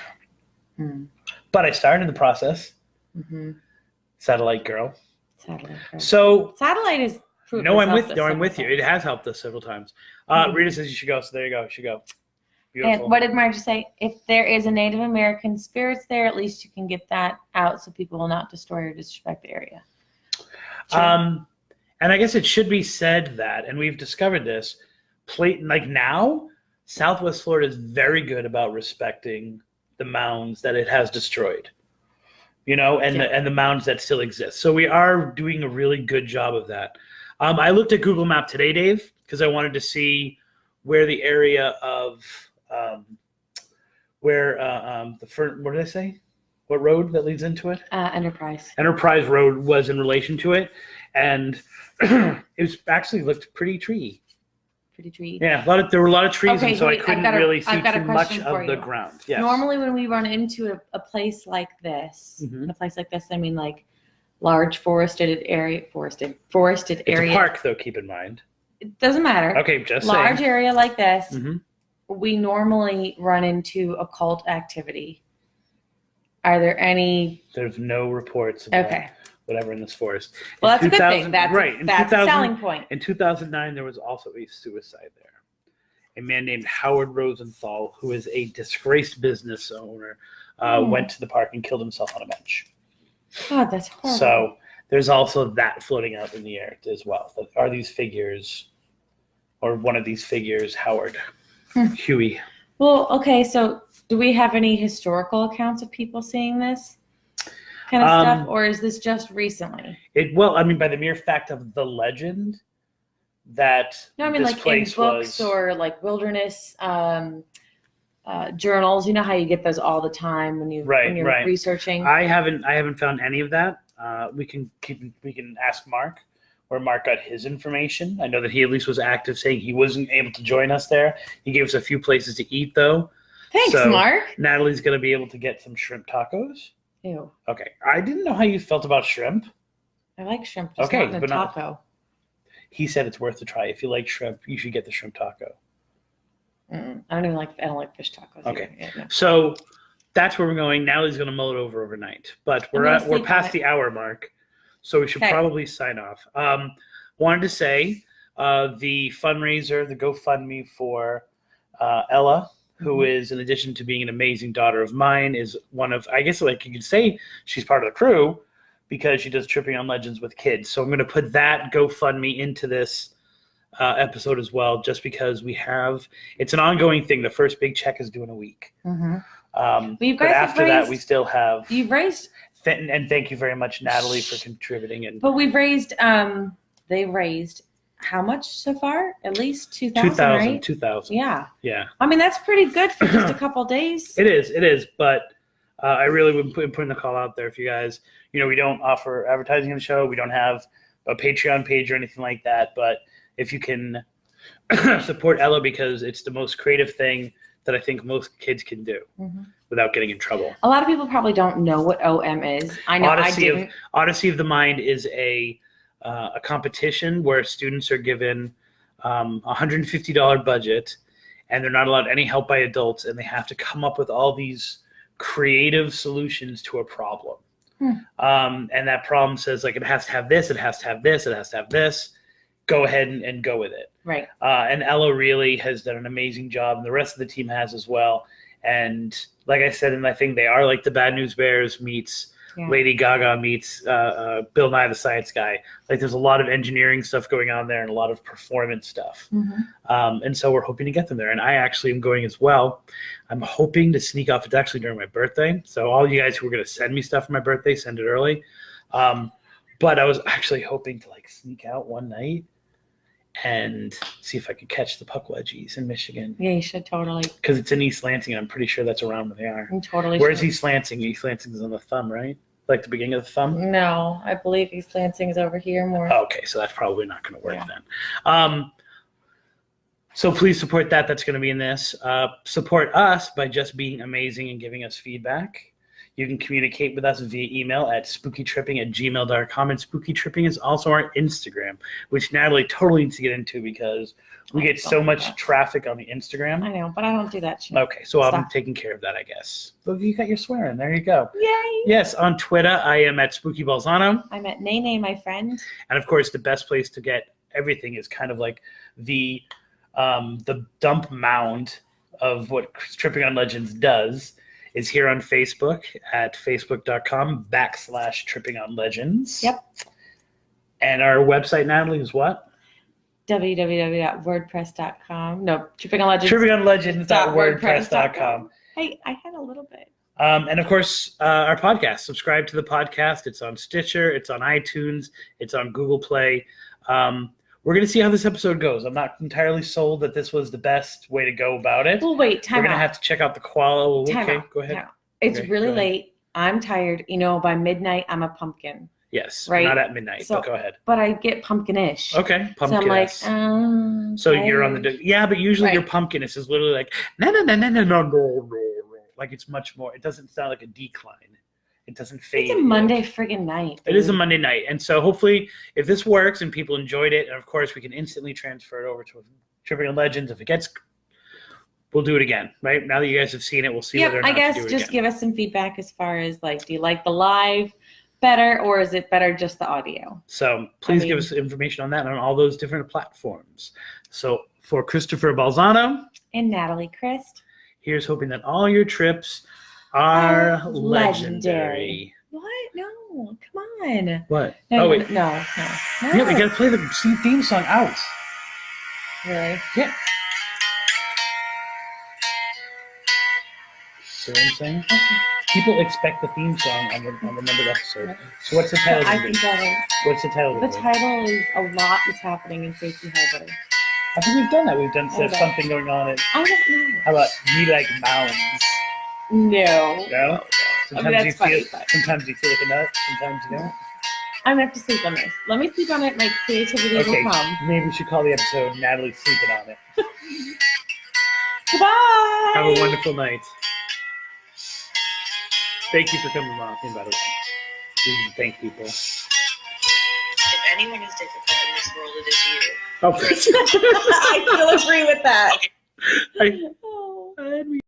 [SPEAKER 1] Mm.
[SPEAKER 2] But I started the process.
[SPEAKER 1] Mm-hmm.
[SPEAKER 2] Satellite girl.
[SPEAKER 1] Satellite.
[SPEAKER 2] So,
[SPEAKER 1] Satellite is.
[SPEAKER 2] no, I'm with you. It has helped us several times. Rita says you should go, so there you go. You should go. Beautiful.
[SPEAKER 1] And what did Margie say? If there is a Native American spirits there, at least you can get that out so people will not destroy or disrespect the area.
[SPEAKER 2] And I guess it should be said that, and we've discovered this, now, Southwest Florida is very good about respecting the mounds that it has destroyed, and the mounds that still exist. So we are doing a really good job of that. I looked at Google Map today, Dave, because I wanted to see where the area of what did I say? What road that leads into it?
[SPEAKER 1] Enterprise.
[SPEAKER 2] Enterprise Road was in relation to it, and it actually looked pretty treey.
[SPEAKER 1] Pretty tree.
[SPEAKER 2] Yeah, there were a lot of trees,
[SPEAKER 1] Okay,
[SPEAKER 2] and so
[SPEAKER 1] wait,
[SPEAKER 2] I couldn't really see
[SPEAKER 1] I've got a
[SPEAKER 2] too much
[SPEAKER 1] question for
[SPEAKER 2] of the
[SPEAKER 1] you.
[SPEAKER 2] ground. Yes.
[SPEAKER 1] Normally, when we run into a place like this,
[SPEAKER 2] Mhm.
[SPEAKER 1] a place like this, I mean like large forested area.
[SPEAKER 2] It's a park, though. Keep in mind.
[SPEAKER 1] It doesn't matter.
[SPEAKER 2] Okay, just
[SPEAKER 1] Large
[SPEAKER 2] saying.
[SPEAKER 1] area like this,
[SPEAKER 2] Mhm.
[SPEAKER 1] we normally run into occult activity. Are there any?
[SPEAKER 2] There's no reports about
[SPEAKER 1] Okay.
[SPEAKER 2] whatever in this forest.
[SPEAKER 1] Well,
[SPEAKER 2] In
[SPEAKER 1] that's a good
[SPEAKER 2] 2000
[SPEAKER 1] thing. That's
[SPEAKER 2] right. In
[SPEAKER 1] that's a
[SPEAKER 2] 2000
[SPEAKER 1] selling point.
[SPEAKER 2] In 2009, there was also a suicide there. A man named Howard Rosenthal, who is a disgraced business owner, went to the park and killed himself on a bench.
[SPEAKER 1] God, that's horrible.
[SPEAKER 2] So there's also that floating out in the air as well. Are these figures, or one of these figures, Howard Huey?
[SPEAKER 1] Well, okay. So, do we have any historical accounts of people seeing this kind of stuff, or is this just recently?
[SPEAKER 2] By the mere fact of the legend that
[SPEAKER 1] No, I mean
[SPEAKER 2] this
[SPEAKER 1] like in
[SPEAKER 2] place
[SPEAKER 1] books
[SPEAKER 2] was,
[SPEAKER 1] or like wilderness journals. You know how you get those all the time when you're
[SPEAKER 2] Right.
[SPEAKER 1] researching.
[SPEAKER 2] I haven't found any of that. We can ask Mark where Mark got his information. I know that he at least was active, saying he wasn't able to join us there. He gave us a few places to eat, though.
[SPEAKER 1] Thanks,
[SPEAKER 2] So
[SPEAKER 1] Mark.
[SPEAKER 2] Natalie's going to be able to get some shrimp tacos.
[SPEAKER 1] Ew,
[SPEAKER 2] Okay, I didn't know how you felt about shrimp.
[SPEAKER 1] I like shrimp, just
[SPEAKER 2] Okay,
[SPEAKER 1] not in a
[SPEAKER 2] but not-
[SPEAKER 1] taco.
[SPEAKER 2] He said it's worth a try. If you like shrimp, you should get the shrimp taco.
[SPEAKER 1] I don't like fish tacos.
[SPEAKER 2] Okay.
[SPEAKER 1] Either. Yeah, no.
[SPEAKER 2] So that's where we're going. Natalie's going to mull it over overnight, but
[SPEAKER 1] I'm gonna
[SPEAKER 2] we're
[SPEAKER 1] sleep
[SPEAKER 2] past
[SPEAKER 1] on
[SPEAKER 2] the hour mark, so we should
[SPEAKER 1] Okay.
[SPEAKER 2] probably sign off. Wanted to say the fundraiser, the GoFundMe for Ella, who is, in addition to being an amazing daughter of mine, is one of, I guess, like you could say, she's part of the crew because she does Tripping on Legends with kids. So I'm going to put that GoFundMe into this episode as well, just because it's an ongoing thing. The first big check is due in a week.
[SPEAKER 1] Well, you
[SPEAKER 2] But
[SPEAKER 1] guys have
[SPEAKER 2] after that,
[SPEAKER 1] raised-
[SPEAKER 2] we still have.
[SPEAKER 1] You've raised,
[SPEAKER 2] And thank you very much, Natalie, for contributing. And
[SPEAKER 1] but we've raised. They raised how much so far? At least 2,000, right?
[SPEAKER 2] 2,000.
[SPEAKER 1] Yeah.
[SPEAKER 2] Yeah,
[SPEAKER 1] I mean, that's pretty good for just a couple days.
[SPEAKER 2] it is. But I really would put putting the call out there if you guys, we don't offer advertising on the show. We don't have a Patreon page or anything like that. But if you can support Ella, because it's the most creative thing that I think most kids can do without getting in trouble.
[SPEAKER 1] A lot of people probably don't know what OM is. I know I didn't.
[SPEAKER 2] Odyssey of the Mind is a competition where students are given $150 budget, and they're not allowed any help by adults, and they have to come up with all these creative solutions to a problem. And that problem says, like, it has to have this, it has to have this, it has to have this. Go ahead and go with it.
[SPEAKER 1] Right.
[SPEAKER 2] And Ella really has done an amazing job, and the rest of the team has as well. And like I said, and I think they are like the Bad News Bears meets Lady Gaga meets Bill Nye the Science Guy. Like, there's a lot of engineering stuff going on there and a lot of performance stuff. And so we're hoping to get them there. And I actually am going as well. I'm hoping to sneak off. It's actually during my birthday. So all you guys who are going to send me stuff for my birthday, send it early. But I was actually hoping to sneak out one night and see if I could catch the puck wedgies in Michigan.
[SPEAKER 1] Yeah, you should totally.
[SPEAKER 2] Because it's in East Lansing, and I'm pretty sure that's around where they are.
[SPEAKER 1] You totally.
[SPEAKER 2] Where's
[SPEAKER 1] should.
[SPEAKER 2] East Lansing? East Lansing is on the thumb, right? Like the beginning of the thumb?
[SPEAKER 1] No, I believe East Lansing is over here more.
[SPEAKER 2] Okay, so that's probably not going to work then. So please support that. That's going to be in this. Support us by just being amazing and giving us feedback. You can communicate with us via email at spookytripping@gmail.com. And Spooky Tripping is also our Instagram, which Natalie totally needs to get into because we get so much traffic on the Instagram.
[SPEAKER 1] I know, but I don't do that shit.
[SPEAKER 2] Okay, so I'm
[SPEAKER 1] Stop.
[SPEAKER 2] taking care of that, I guess. But you got your swearing. There you go.
[SPEAKER 1] Yay!
[SPEAKER 2] Yes, on Twitter, I am at Spooky Balzano.
[SPEAKER 1] I'm at Nene, my friend.
[SPEAKER 2] And of course, the best place to get everything is kind of like the dump mound of what Tripping on Legends does is here on Facebook at facebook.com/Tripping on Legends.
[SPEAKER 1] Yep.
[SPEAKER 2] And our website, Natalie, is what?
[SPEAKER 1] www.wordpress.com. No, Tripping on Legends.
[SPEAKER 2] trippingonlegends.wordpress.com.
[SPEAKER 1] Hey, I had a little bit.
[SPEAKER 2] And of course, our podcast. Subscribe to the podcast. It's on Stitcher. It's on iTunes. It's on Google Play. We're going to see how this episode goes. I'm not entirely sold that this was the best way to go about it.
[SPEAKER 1] Well, wait,
[SPEAKER 2] We're going to have to check out the quality. Okay, go ahead.
[SPEAKER 1] It's
[SPEAKER 2] Okay,
[SPEAKER 1] really
[SPEAKER 2] go ahead.
[SPEAKER 1] late. I'm tired. By midnight, I'm a pumpkin.
[SPEAKER 2] Yes,
[SPEAKER 1] Right.
[SPEAKER 2] not at midnight,
[SPEAKER 1] So-
[SPEAKER 2] but go ahead.
[SPEAKER 1] But I get pumpkinish.
[SPEAKER 2] Okay,
[SPEAKER 1] So
[SPEAKER 2] pumpkin.
[SPEAKER 1] I'm like,
[SPEAKER 2] So you're on
[SPEAKER 1] tired.
[SPEAKER 2] yeah, but usually your
[SPEAKER 1] Right.
[SPEAKER 2] pumpkiness is literally like no. Like it's much more. It doesn't sound like a decline. It doesn't fade.
[SPEAKER 1] It's a Monday friggin' night.
[SPEAKER 2] It is a
[SPEAKER 1] dude.
[SPEAKER 2] Monday night, and so hopefully, if this works and people enjoyed it, and of course we can instantly transfer it over to Tripping on Legends. If it gets, we'll do it again. Right now that you guys have seen it, we'll see whether or
[SPEAKER 1] I
[SPEAKER 2] not
[SPEAKER 1] guess
[SPEAKER 2] to do it
[SPEAKER 1] just
[SPEAKER 2] again.
[SPEAKER 1] give us some feedback as far as like, do you like the live better or is it better just the audio?
[SPEAKER 2] So please give
[SPEAKER 1] mean-
[SPEAKER 2] us information on that on all those different platforms. So for Christopher Balzano,
[SPEAKER 1] And Natalie Crist.
[SPEAKER 2] here's hoping that all your trips are
[SPEAKER 1] Legendary.
[SPEAKER 2] legendary.
[SPEAKER 1] What? No, come on.
[SPEAKER 2] What?
[SPEAKER 1] No,
[SPEAKER 2] Oh wait,
[SPEAKER 1] no.
[SPEAKER 2] yeah, we gotta play the theme song out.
[SPEAKER 1] Really?
[SPEAKER 2] Yeah. See what I'm saying? People expect the theme song on the numbered episode. So what's the
[SPEAKER 1] So
[SPEAKER 2] title?
[SPEAKER 1] I
[SPEAKER 2] gonna
[SPEAKER 1] think
[SPEAKER 2] be?
[SPEAKER 1] that
[SPEAKER 2] What's the title?
[SPEAKER 1] the
[SPEAKER 2] gonna be?
[SPEAKER 1] title is A Lot is Happening in Safety Harbor.
[SPEAKER 2] I think we've done that. We've done
[SPEAKER 1] Okay.
[SPEAKER 2] something going on.
[SPEAKER 1] I don't know.
[SPEAKER 2] How about We Like Mounds?
[SPEAKER 1] No.
[SPEAKER 2] No? Sometimes
[SPEAKER 1] that's
[SPEAKER 2] you
[SPEAKER 1] funny,
[SPEAKER 2] feel.
[SPEAKER 1] but-
[SPEAKER 2] Sometimes you feel like a nut. Sometimes you don't.
[SPEAKER 1] I'm gonna have to sleep on this. Let me sleep on it. My creativity
[SPEAKER 2] Okay.
[SPEAKER 1] will come.
[SPEAKER 2] Maybe we should call the episode "Natalie Sleeping on It."
[SPEAKER 1] Goodbye.
[SPEAKER 2] Have a wonderful night. Thank you for coming on. By the way, we need to thank people.
[SPEAKER 3] If anyone is difficult in this world, it is you.
[SPEAKER 2] Oh,
[SPEAKER 1] I still agree with that.
[SPEAKER 2] I,
[SPEAKER 1] Oh.
[SPEAKER 2] I